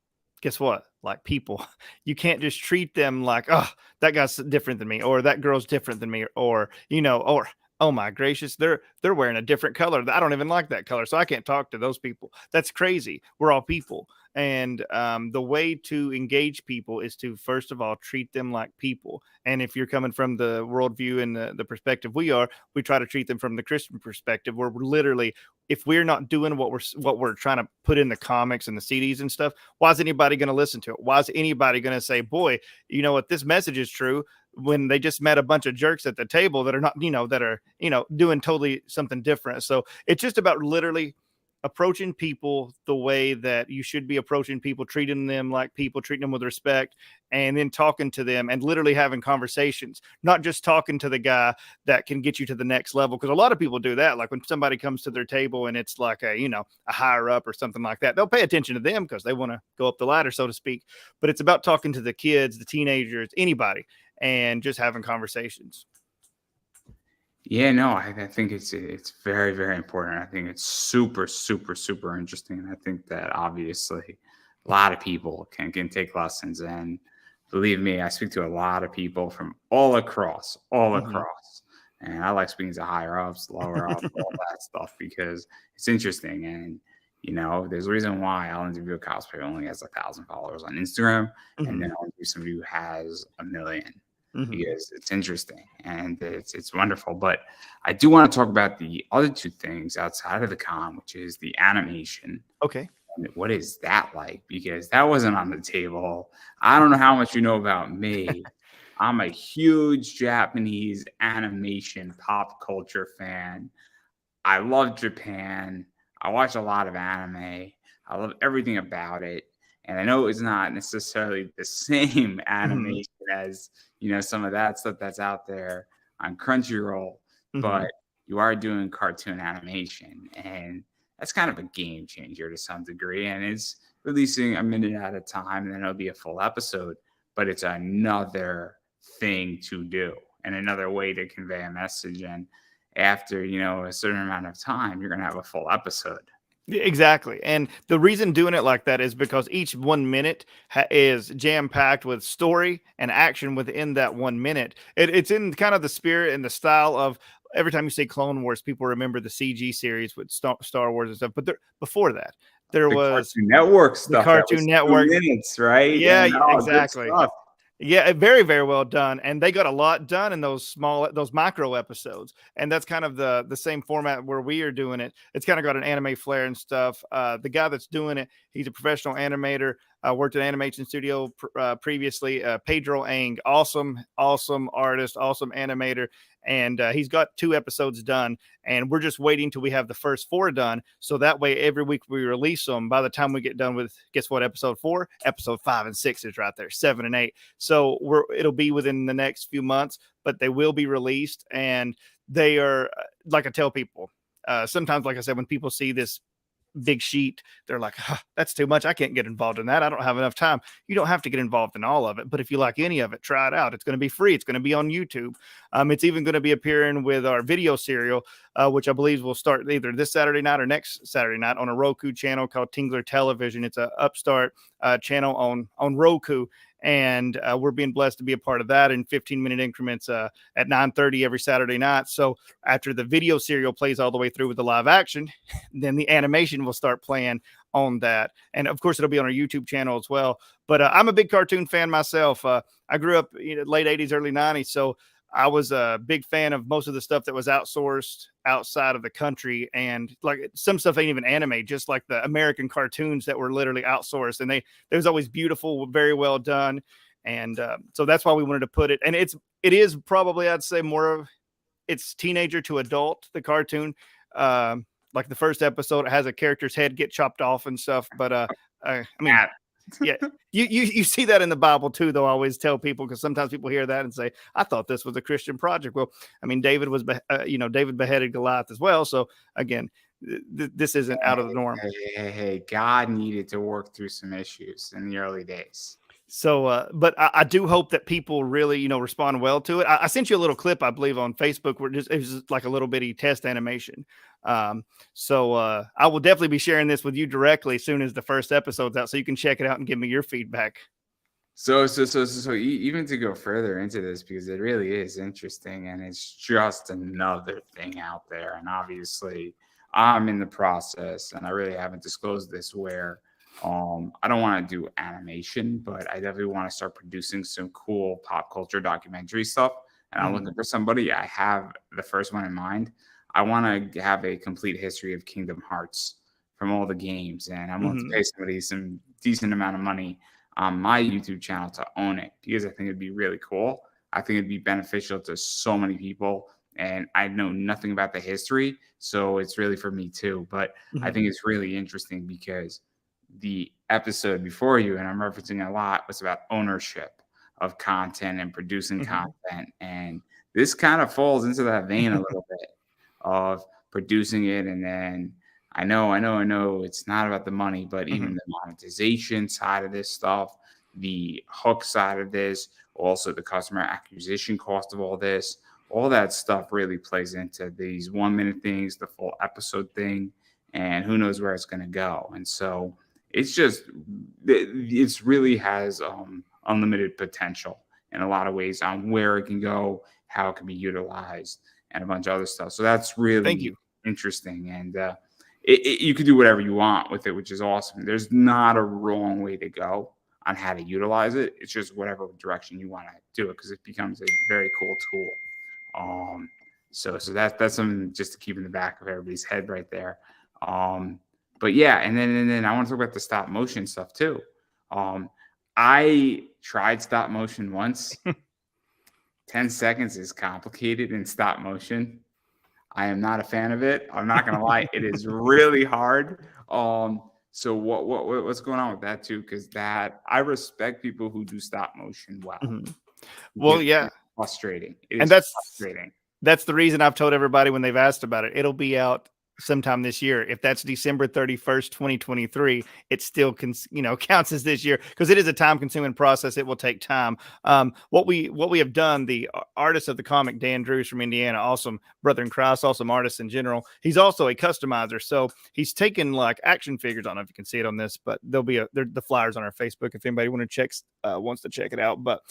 guess what? Like people. You can't just treat them like, oh, that guy's different than me, or that girl's different than me, or oh my gracious, they're wearing a different color. I don't even like that color, so I can't talk to those people. That's crazy. We're all people. And the way to engage people is to first of all treat them like people. And if you're coming from the worldview and the perspective we are, we try to treat them from the Christian perspective, where we're literally, if we're not doing what we're trying to put in the comics and the CDs and stuff, why is anybody going to listen to it? Why is anybody going to say, boy, you know what, this message is true, when they just met a bunch of jerks at the table that are not, that are, doing totally something different. So it's just about literally approaching people the way that you should be approaching people, treating them like people, treating them with respect, and then talking to them and literally having conversations, not just talking to the guy that can get you to the next level. Because a lot of people do that. Like when somebody comes to their table and it's like a higher up or something like that, they'll pay attention to them because they want to go up the ladder, so to speak. But it's about talking to the kids, the teenagers, anybody, and just having conversations. Yeah, no, I think it's very, very important. I think it's super, super, super interesting. And I think that obviously a lot of people can take lessons. And believe me, I speak to a lot of people from all across, all Mhm. across. And I like speaking to higher ups, lower ups, all that stuff, because it's interesting. And there's a reason why I'll interview a cosplayer who only has 1,000 followers on Instagram, and Mhm. then I'll interview somebody who has 1 million, Mhm. because it's interesting and it's wonderful. But I do want to talk about the other two things outside of the con, which is the animation. Okay. And what is that like? Because that wasn't on the table. I don't know how much you know about me. I'm a huge Japanese animation pop culture fan. I love Japan. I watch a lot of anime. I love everything about it. And I know it's not necessarily the same Mhm. animation as, some of that stuff that's out there on Crunchyroll, but Mhm. you are doing cartoon animation. And that's kind of a game changer to some degree. And it's releasing a minute at a time, and then it'll be a full episode. But it's another thing to do and another way to convey a message. And after a certain amount of time, you're gonna have a full episode. Yeah, exactly. And the reason doing it like that is because each 1 minute is jam packed with story and action within that 1 minute. It's in kind of the spirit and the style of, every time you say Clone Wars, people remember the CG series with Star Wars and stuff. But before that, there The was Cartoon Network the stuff that Cartoon was 2 Network. minutes, right? Yeah, And all good exactly. stuff. Yeah, very, very well done, and they got a lot done in those micro episodes, and that's kind of the same format where we are doing it. It's kind of got an anime flair and stuff. The guy that's doing it, he's a professional animator. Worked at an animation studio previously. Pedro Ang, awesome artist, awesome animator, and he's got 2 episodes done, and we're just waiting till we have the first 4 done, so that way every week we release them. By the time we get done with, guess what, episode 4, episode 5 and 6 is right there, 7 and 8. So it'll be within the next few months, but they will be released, and they are, like I tell people, sometimes, like I said, when people see this big sheet, they're like, huh, that's too much. I can't get involved in that. I don't have enough time. You don't have to get involved in all of it, but if you like any of it, try it out. It's going to be free. It's going to be on YouTube. It's even going to be appearing with our video serial, which I believe will start either this Saturday night or next Saturday night on a Roku channel called Tingler Television. It's a upstart channel on Roku, and we're being blessed to be a part of that in 15-minute increments at 9:30 every Saturday night. So after the video serial plays all the way through with the live action, then the animation will start playing on that. And of course, it'll be on our YouTube channel as well. But I'm a big cartoon fan myself. I grew up late 80s, early 90s. So I was a big fan of most of the stuff that was outsourced outside of the country. And like some stuff ain't even anime, just like the American cartoons that were literally outsourced. And they was always beautiful, very well done. And so that's why we wanted to put it. And it is probably, I'd say, more of, it's teenager to adult, the cartoon. Like the first episode, it has a character's head get chopped off and stuff. But I mean, At yeah, you see that in the Bible too, though. I always tell people, because sometimes people hear that and say, "I thought this was a Christian project." Well, I mean, David was, David beheaded Goliath as well. So again, this isn't out of the norm. Hey, God needed to work through some issues in the early days. So, but I do hope that people really, respond well to it. I sent you a little clip, I believe, on Facebook where it was just like a little bitty test animation. So I will definitely be sharing this with you directly as soon as the first episode's out, so you can check it out and give me your feedback. Even to go further into this, because it really is interesting and it's just another thing out there. And obviously, I'm in the process, and I really haven't disclosed this, where I don't want to do animation, but I definitely want to start producing some cool pop culture documentary stuff. And I'm Mhm. looking for somebody. I have the first one in mind. I want to have a complete history of Kingdom Hearts from all the games, and I'm willing to Mhm. pay somebody some decent amount of money on my YouTube channel to own it, because I think it'd be really cool. I think it'd be beneficial to so many people. And I know nothing about the history, so it's really for me too. But I Mhm. think it's really interesting because the episode before you, and I'm referencing a lot, was about ownership of content and producing Mhm. content. And this kind of falls into that vein a little bit of producing it. And then I know it's not about the money, but even Mhm. the monetization side of this stuff, the hook side of this, also the customer acquisition cost of all that stuff really plays into these 1 minute things, the full episode thing, and who knows where it's going to go. And so it's just, it's really has unlimited potential in a lot of ways on where it can go, how it can be utilized, and a bunch of other stuff. So that's Thank really you. interesting. And you can do whatever you want with it, which is awesome. There's not a wrong way to go on how to utilize it. It's just whatever direction you want to do it, because it becomes a very cool tool. Um, so that's something just to keep in the back of everybody's head right there. Um, but yeah, and then I want to talk about the stop motion stuff too. Um, I tried stop motion once. 10 seconds is complicated in stop motion. I am not a fan of it. I'm not gonna lie, it is really hard. So what's going on with that too? Because that I respect people who do stop motion well, Mhm. Well, because yeah, it's frustrating. It and is that's frustrating. That's the reason I've told everybody when they've asked about it. It'll be out sometime this year. If that's December 31st, 2023, it still counts as this year, because it is a time consuming process. It will take time. What we have done, the artist of the comic, Dan Drews from Indiana, awesome brother in Christ, awesome artist in general. He's also a customizer. So he's taken like action figures. I don't know if you can see it on this, but there'll be the flyers on our Facebook if anybody wants to check it out. But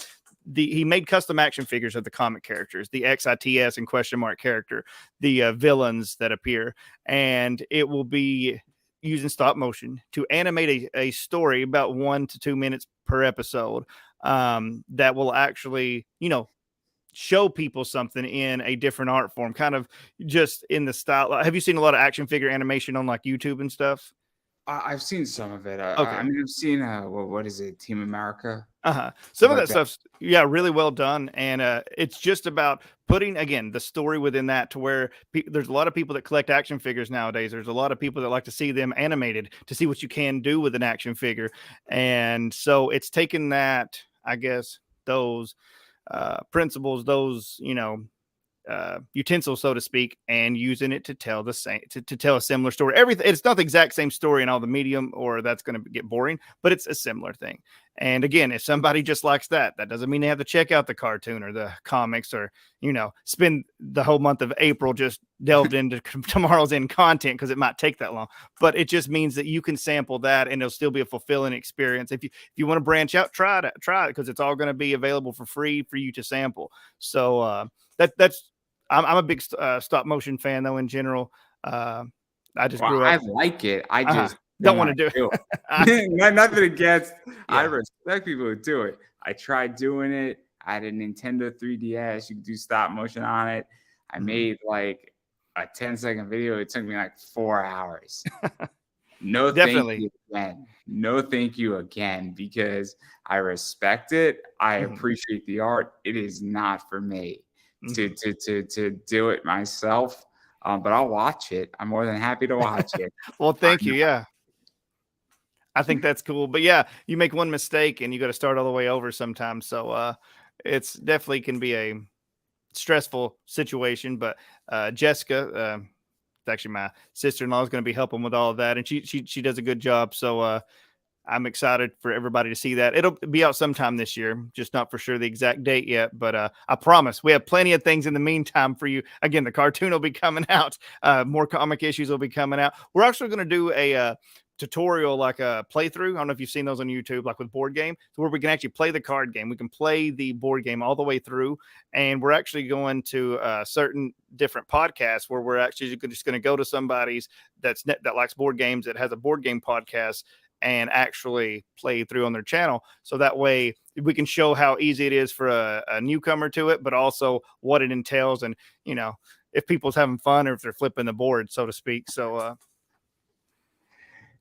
he made custom action figures of the comic characters, the XITS and question mark character, the villains that appear, and it will be using stop motion to animate a story about 1 to 2 minutes per episode, that will actually, show people something in a different art form, kind of just in the style. Have you seen a lot of action figure animation on like YouTube and stuff? I've seen some of it. I Okay. mean, I've seen what is it, Team America, Some stuff of like that that. stuff's, yeah, really well done, and it's just about putting again the story within that to where there's a lot of people that collect action figures nowadays. There's a lot of people that like to see them animated to see what you can do with an action figure, and so it's taken that, I guess, those principles, those utensil, so to speak, and using it to tell the same to tell a similar story. Everything, it's not the exact same story in all the medium, or that's going to get boring, but it's a similar thing. And again, if somebody just likes that, that doesn't mean they have to check out the cartoon or the comics, or spend the whole month of April just delved into Tomorrow's End content, because it might take that long. But it just means that you can sample that and it'll still be a fulfilling experience. If you want to branch out, try it, because it's all going to be available for free for you to sample. So that's I'm a big stop motion fan though in general. Uh, I just Well, grew I up. like it. I Uh, just don't don't want want to do to do it. it. Nothing against. I Yeah. respect people who do it. I tried doing it. I had a Nintendo 3DS. You could do stop motion on it. I Mhm. made like a 10-second video. It took me like 4 hours. No, thank Definitely. you again. No, thank you again, because I respect it. I Mhm. appreciate the art. It is not for me to Mhm. do it myself. But I'll watch it. I'm more than happy to watch it. Well, I thank you. Yeah, I think that's cool. But yeah, you make one mistake and you got to start all the way over sometimes. So it's definitely can be a stressful situation. But Jessica, it's actually my sister in law, is going to be helping with all of that, and she does a good job. So I'm excited for everybody to see that. It'll be out sometime this year, just not for sure the exact date yet. But I promise we have plenty of things in the meantime for you. Again, the cartoon will be coming out. More comic issues will be coming out. We're actually going to do a tutorial, like a playthrough. I don't know if you've seen those on YouTube, like with board game, so where we can actually play the card game. We can play the board game all the way through. And we're actually going to certain different podcasts where we're actually just going to go to somebody's that likes board games, that has a board game podcast, and actually play through on their channel. So that way we can show how easy it is for a newcomer to it, but also what it entails. And, if people's having fun or if they're flipping the board, so to speak. So,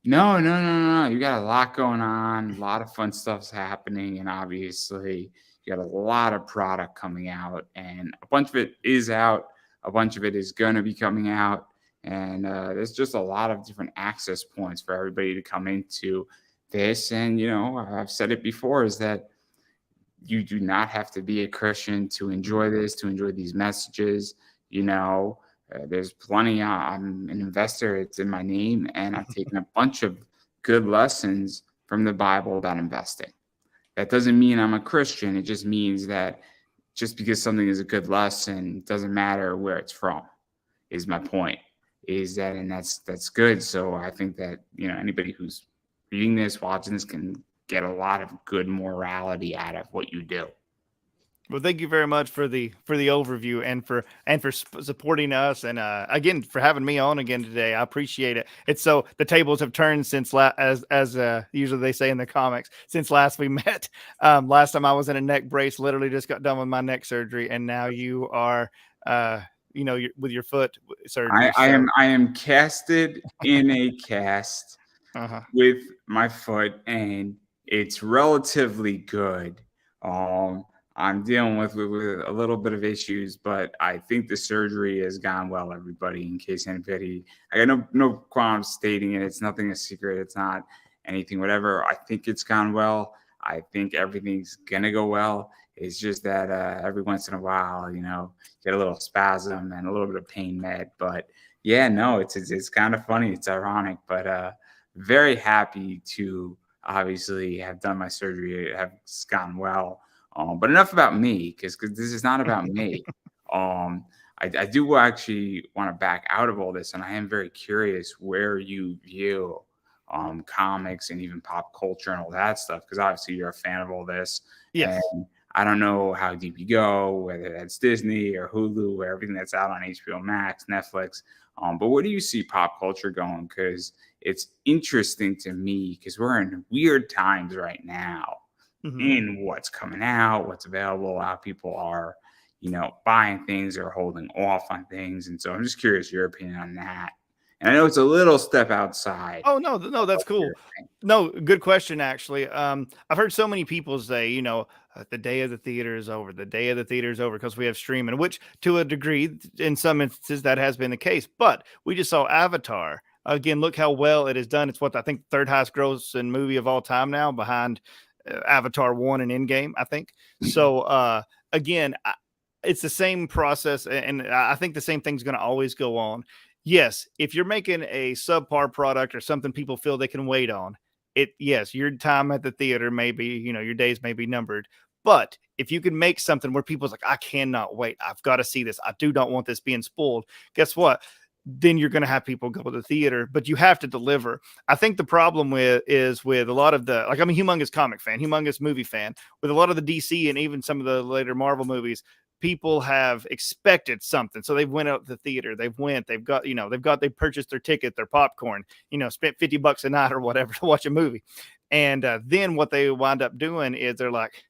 No, no, no, no. You got a lot going on. A lot of fun stuff's happening, and obviously, you got a lot of product coming out, and a bunch of it is out. A bunch of it is going to be coming out, and there's just a lot of different access points for everybody to come into this. And I've said it before: is that you do not have to be a Christian to enjoy this, to enjoy these messages. There's plenty. I'm an investor. It's in my name. And I've taken a bunch of good lessons from the Bible about investing. That doesn't mean I'm a Christian. It just means that just because something is a good lesson, it doesn't matter where it's from, is my point. And that's good. So I think that, anybody who's reading this, watching this, can get a lot of good morality out of what you do. well, thank you very much for the overview and for supporting us, and again for having me on again today. I appreciate it. It's so the tables have turned since as usually they say in the comics, since last we met. Last time I was in a neck brace, literally just got done with my neck surgery, and now you are with your foot surgery. I am casted in a cast with my foot, and it's relatively good. I'm dealing with a little bit of issues, but I think the surgery has gone well, everybody. In case anybody, I got no qualms stating it. It's nothing a secret. It's not anything, whatever. I think it's gone well. I think everything's going to go well. It's just that every once in a while, get a little spasm and a little bit of pain med. But yeah, no, it's kind of funny. It's ironic, but very happy to obviously have done my surgery. It's gone well. But enough about me, because this is not about me. I do actually want to back out of all this, and I am very curious where you view comics and even pop culture and all that stuff, because obviously you're a fan of all this. Yes. And I don't know how deep you go, whether that's Disney or Hulu or everything that's out on HBO Max, Netflix. But where do you see pop culture going? Because it's interesting to me, because we're in weird times right now. In what's coming out, what's available, how people are, buying things or holding off on things. And so I'm just curious your opinion on that. And I know it's a little step outside. Oh, no, that's cool. No, good question, actually. I've heard so many people say, the day of the theater is over. The day of the theater is over because we have streaming, which to a degree, in some instances, that has been the case. But we just saw Avatar. Again, look how well it is done. It's what I think third highest grossing movie of all time now, behind Avatar 1 and Endgame, I think. So again, it's the same process, and I think the same thing's going to always go on. Yes, if you're making a subpar product or something people feel they can wait on, yes, your time at the theater may be, your days may be numbered. But if you can make something where people's like, I cannot wait, I've got to see this, I do not want this being spoiled, guess what? Then you're going to have people go to the theater, but you have to deliver. I think the problem is with a lot of I'm a humongous comic fan, humongous movie fan. With a lot of the DC and even some of the later Marvel movies, people have expected something. So they've went out to the theater, they've purchased their ticket, their popcorn, spent $50 a night or whatever to watch a movie. And then what they wind up doing is they're like,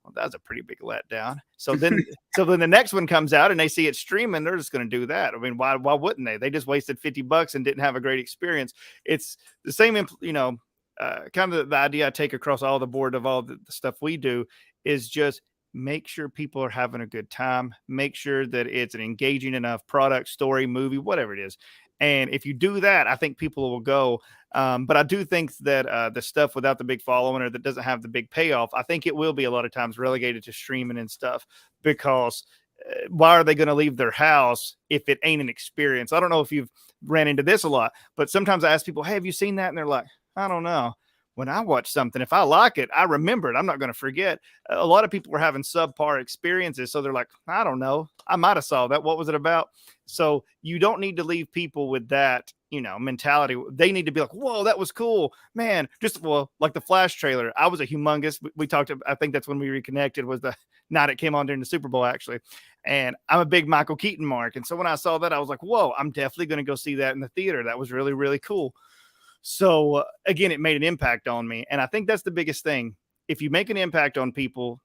well, that was a pretty big letdown. So then the next one comes out and they see it streaming, they're just going to do that. I mean, why wouldn't they? They just wasted $50 and didn't have a great experience. It's the same, kind of the idea I take across all the board of all the stuff we do is just make sure people are having a good time. Make sure that it's an engaging enough product, story, movie, whatever it is. And if you do that, I think people will go. But I do think that the stuff without the big following or that doesn't have the big payoff, I think it will be a lot of times relegated to streaming and stuff, because why are they going to leave their house if it ain't an experience? I don't know if you've ran into this a lot, but sometimes I ask people, hey, have you seen that? And they're like, I don't know. when I watch something, if I like it, I remember it. I'm not going to forget. A lot of people were having subpar experiences. So they're like, I don't know. I might have saw that. What was it about? So you don't need to leave people with that, mentality. They need to be like, whoa, that was cool, man. Like the Flash trailer. I was a humongous, we talked, I think that's when we reconnected, was the night it came on during the Super Bowl, actually. And I'm a big Michael Keaton mark. And so when I saw that, I was like, whoa, I'm definitely going to go see that in the theater. That was really, really cool. So again, it made an impact on me. And I think that's the biggest thing. If you make an impact on people,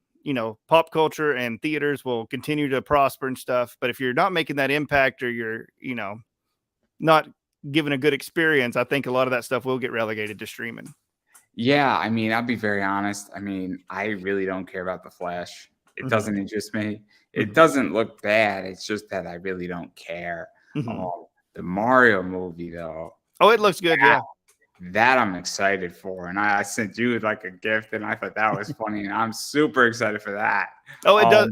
pop culture and theaters will continue to prosper and stuff. But if you're not making that impact, or you're, not giving a good experience, I think a lot of that stuff will get relegated to streaming. Yeah, I mean, I'll be very honest. I mean, I really don't care about the Flash. It doesn't interest me. It doesn't look bad. It's just that I really don't care. The Mario movie, though. Oh, it looks good. Yeah. That I'm excited for. And I sent you like a gift, and I thought that was funny. And I'm super excited for that. Oh, it does.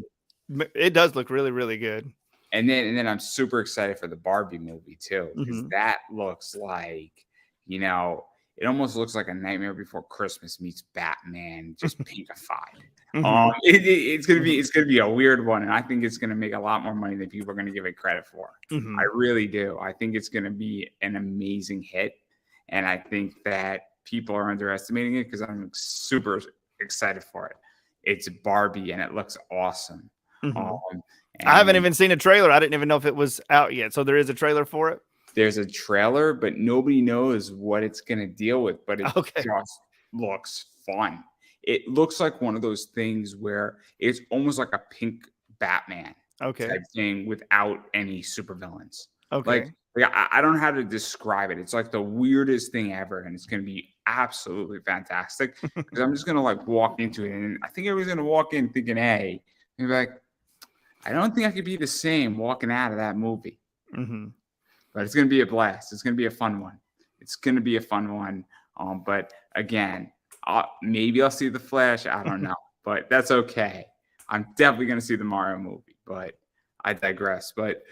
It does look really, really good. And then I'm super excited for the Barbie movie too, because that looks like, it almost looks like a Nightmare Before Christmas meets Batman, just pinkified. It's gonna be a weird one, and I think it's gonna make a lot more money than people are gonna give it credit for. I really do. I think it's gonna be an amazing hit, and I think that people are underestimating it because I'm super excited for it. It's Barbie, and it looks awesome. I haven't even seen a trailer. I didn't even know if it was out yet. So there is a trailer for it? There's a trailer, but nobody knows what it's going to deal with. But it just looks fun. It looks like one of those things where it's almost like a pink Batman type thing without any supervillains. Like I don't know how to describe it. It's like the weirdest thing ever, and it's going to be absolutely fantastic. Because I'm just going to like walk into it, and I think everybody's going to walk in thinking, hey, and be like, I don't think I could be the same walking out of that movie. But it's going to be a blast. It's going to be a fun one. But again, maybe I'll see the Flash. I don't know, but that's okay. I'm definitely going to see the Mario movie, but I digress. But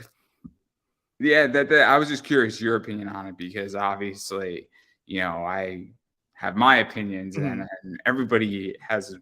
yeah, I was just curious your opinion on it, because obviously, I have my opinions, and everybody has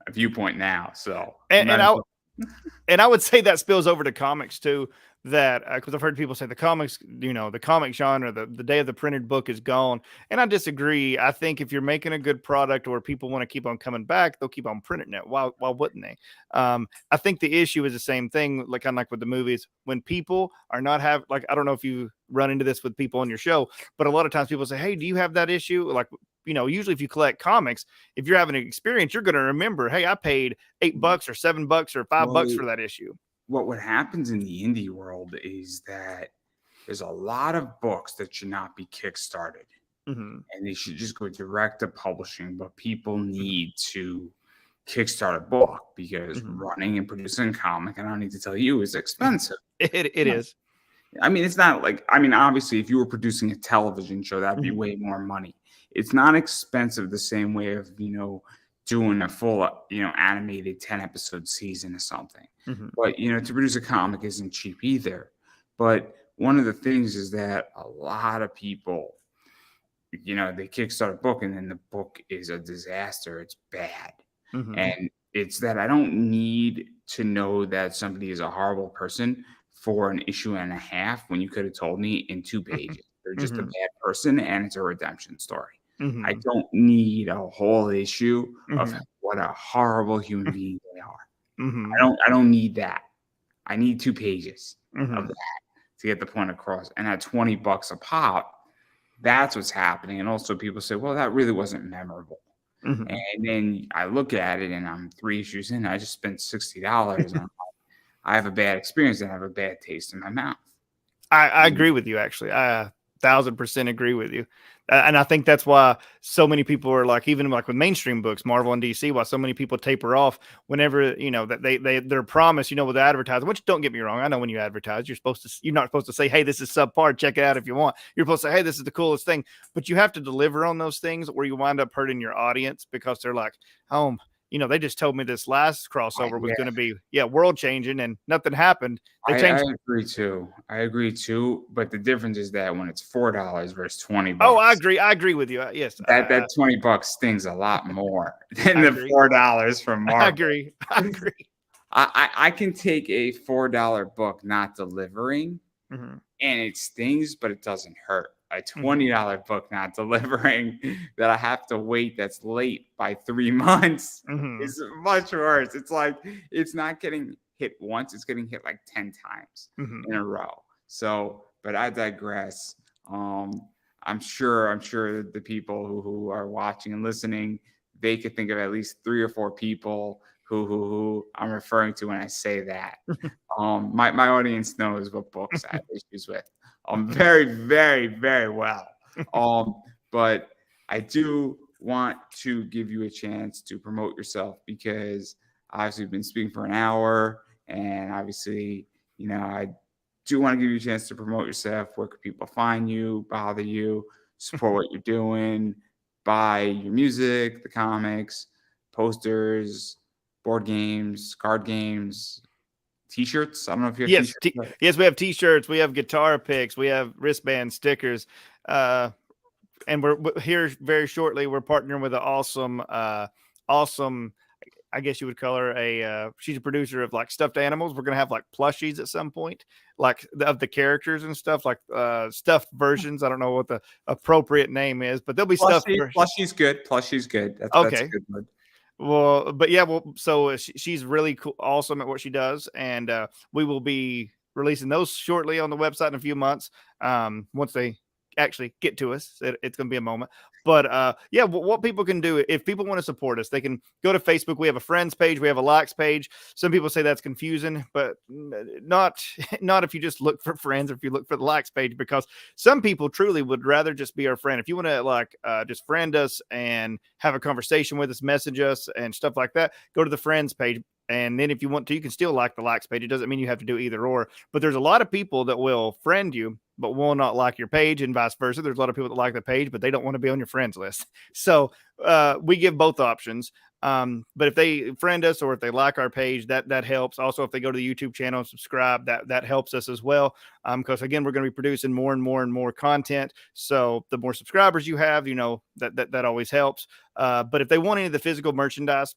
a viewpoint now. So, and I would say that spills over to comics too. That because I've heard people say the comics, the comic genre, the day of the printed book is gone. And I disagree. I think if you're making a good product, or people want to keep on coming back, they'll keep on printing it. Why wouldn't they? I think the issue is the same thing, like kind of like with the movies. When people are not I don't know if you run into this with people on your show, but a lot of times people say, hey, do you have that issue? Like, usually if you collect comics, if you're having an experience, you're going to remember, hey, I paid $8 or $7 or $5 for that issue. What happens in the indie world is that there's a lot of books that should not be kickstarted, and they should just go direct to publishing. But people need to kickstart a book, because running and producing a comic, and I don't need to tell you, is expensive. It is. I mean, it's not like, obviously, if you were producing a television show, that'd be way more money. It's not expensive the same way of, doing a full, animated 10-episode season or something. But, to produce a comic isn't cheap either. But one of the things is that a lot of people, they kickstart a book, and then the book is a disaster. It's bad. And it's that I don't need to know that somebody is a horrible person for an issue and a half when you could have told me in 2 pages. They're just a bad person, and it's a redemption story. I don't need a whole issue of what a horrible human being they are. I don't need that. I need 2 pages of that to get the point across. And at $20 a pop, that's what's happening. And also people say, well, that really wasn't memorable. And then I look at it, and I'm 3 issues in, I just spent $60, and I have a bad experience, and I have a bad taste in my mouth. I agree with you, actually. I 1,000% agree with you. And I think that's why so many people are like, even like with mainstream books, Marvel and DC, why so many people taper off whenever, that they're promised, with advertising, which, don't get me wrong. I know when you advertise, you're not supposed to say, hey, this is subpar, check it out if you want. You're supposed to say, hey, this is the coolest thing, but you have to deliver on those things, or you wind up hurting your audience, because they're like, oh, they just told me this last crossover was Yeah, going to be, world changing, and nothing happened. They I changed. agree too. I agree too. But the difference is that when it's $4 versus Oh, I $20, agree. I agree with you. Yes, that $20 stings a lot more than I the agree. $4 from I Marvel. agree. I agree. I can take a $4 book not delivering Mm-hmm. and it stings, but it doesn't hurt. A Mm-hmm. $20 book not delivering that I have to wait that's late by 3 months Mm-hmm. is much worse. It's like it's not getting hit once, it's getting hit like 10 times Mm-hmm. in a row. So, but I digress. I'm sure the people who are watching and listening, they could think of at least 3 or 4 people who I'm referring to when I say that. My audience knows what books I have issues with. Very, very, very well. But I do want to give you a chance to promote yourself because obviously we've been speaking for an hour, and obviously, I do want to give you a chance to promote yourself. Where can people find you, bother you, support what you're doing, buy your music, the comics, posters, board games, card games, T-shirts? I don't know if you have Yes, T-shirts. yes, we have T-shirts, we have guitar picks, we have wristband stickers, and we're here very shortly. We're partnering with an awesome. I guess you would call her she's a producer of like stuffed animals. We're gonna have like plushies at some point, like of the characters and stuff, like stuffed versions. I don't know what the appropriate name is, but there'll be stuffed. Plushie's good. Plushie's good. That's Okay. a good one. Well, but so she's really cool, awesome at what she does, and we will be releasing those shortly on the website in a few months. Once they actually get to us, it's going to be a moment. But what people can do if people want to support us, they can go to Facebook. We have a friends page, we have a likes page. Some people say that's confusing, but not if you just look for friends or if you look for the likes page, because some people truly would rather just be our friend. If you want to just friend us and have a conversation with us, message us and stuff like that, go to the friends page. And then if you want to, you can still like the likes page. It doesn't mean you have to do either or, but there's a lot of people that will friend you, but will not like your page, and vice versa. There's a lot of people that like the page, but they don't want to be on your friends list. So we give both options. But if they friend us or if they like our page, that helps. Also, if they go to the YouTube channel and subscribe, that helps us as well. Because again, we're going to be producing more and more and more content. So the more subscribers you have, that always helps. But if they want any of the physical merchandise,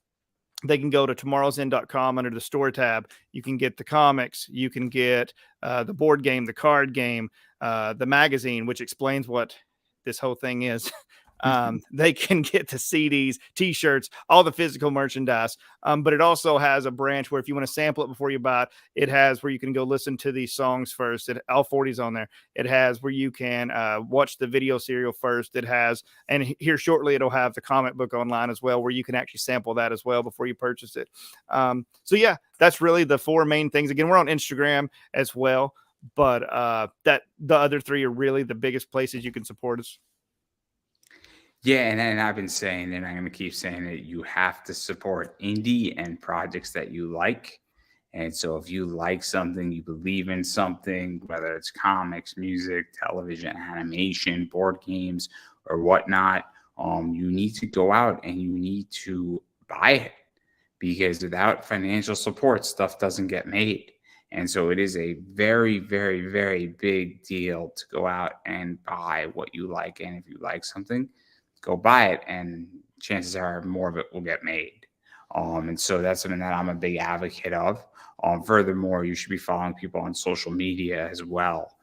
they can go to tomorrowsend.com under the store tab. You can get the comics, you can get the board game, the card game, the magazine, which explains what this whole thing is. They can get the CDs, T-shirts, all the physical merchandise. But it also has a branch where if you want to sample it before you buy it, it has where you can go listen to these songs first. All 40's on there. It has where you can watch the video serial first. It has, and here shortly, it'll have the comic book online as well, where you can actually sample that as well before you purchase it. So yeah, that's really the 4 main things. Again, we're on Instagram as well, but that the other 3 are really the biggest places you can support us. Yeah, and I've been saying, and I'm going to keep saying it, you have to support indie and projects that you like. And so if you like something, you believe in something, whether it's comics, music, television, animation, board games, or whatnot, you need to go out and you need to buy it, because without financial support, stuff doesn't get made. And so it is a very, very, very big deal to go out and buy what you like. And if you like something, go buy it, and chances are more of it will get made. And so that's something that I'm a big advocate of. Furthermore, you should be following people on social media as well,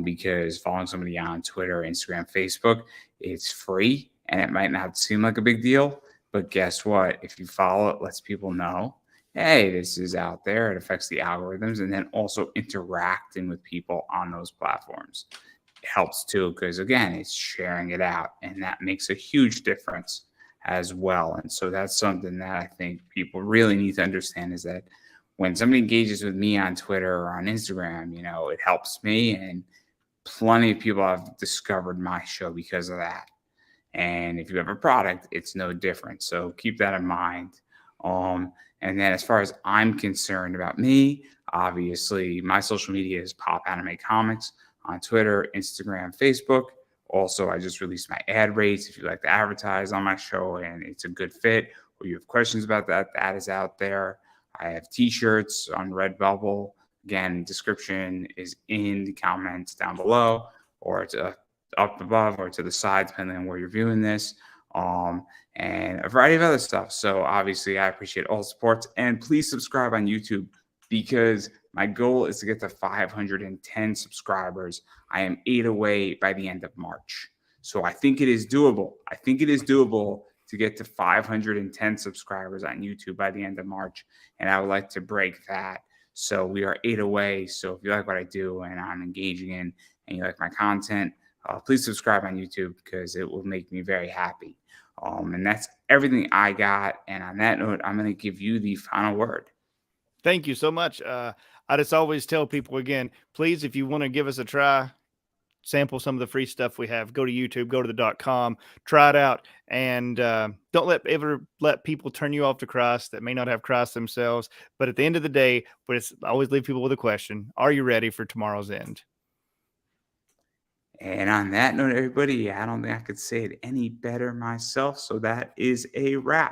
because following somebody on Twitter, Instagram, Facebook, it's free and it might not seem like a big deal. But guess what? If you follow it, lets people know, hey, this is out there. It affects the algorithms. And then also interacting with people on those platforms helps too, because again, it's sharing it out, and that makes a huge difference as well. And so that's something that I think people really need to understand, is that when somebody engages with me on Twitter or on Instagram, it helps me, and plenty of people have discovered my show because of that. And if you have a product, it's no different. So keep that in mind. And then as far as I'm concerned about me, obviously my social media is Pop Anime Comics on Twitter, Instagram, Facebook. Also, I just released my ad rates if you like to advertise on my show and it's a good fit, or you have questions about that, that is out there. I have t-shirts on Redbubble. Again, description is in the comments down below, or it's up above or to the side, depending on where you're viewing this. And a variety of other stuff. So obviously I appreciate all supports, and please subscribe on YouTube, because my goal is to get to 510 subscribers. I am 8 away by the end of March. So I think it is doable. I think it is doable to get to 510 subscribers on YouTube by the end of March. And I would like to break that. So we are 8 away. So if you like what I do and I'm engaging in, and you like my content, please subscribe on YouTube, because it will make me very happy. And that's everything I got. And on that note, I'm going to give you the final word. Thank you so much. I just always tell people again, please, if you want to give us a try, sample some of the free stuff we have, go to YouTube, go to the .com, try it out. And don't ever let people turn you off to Christ that may not have Christ themselves. But at the end of the day, I always leave people with a question. Are you ready for tomorrow's end? And on that note, everybody, I don't think I could say it any better myself. So that is a wrap.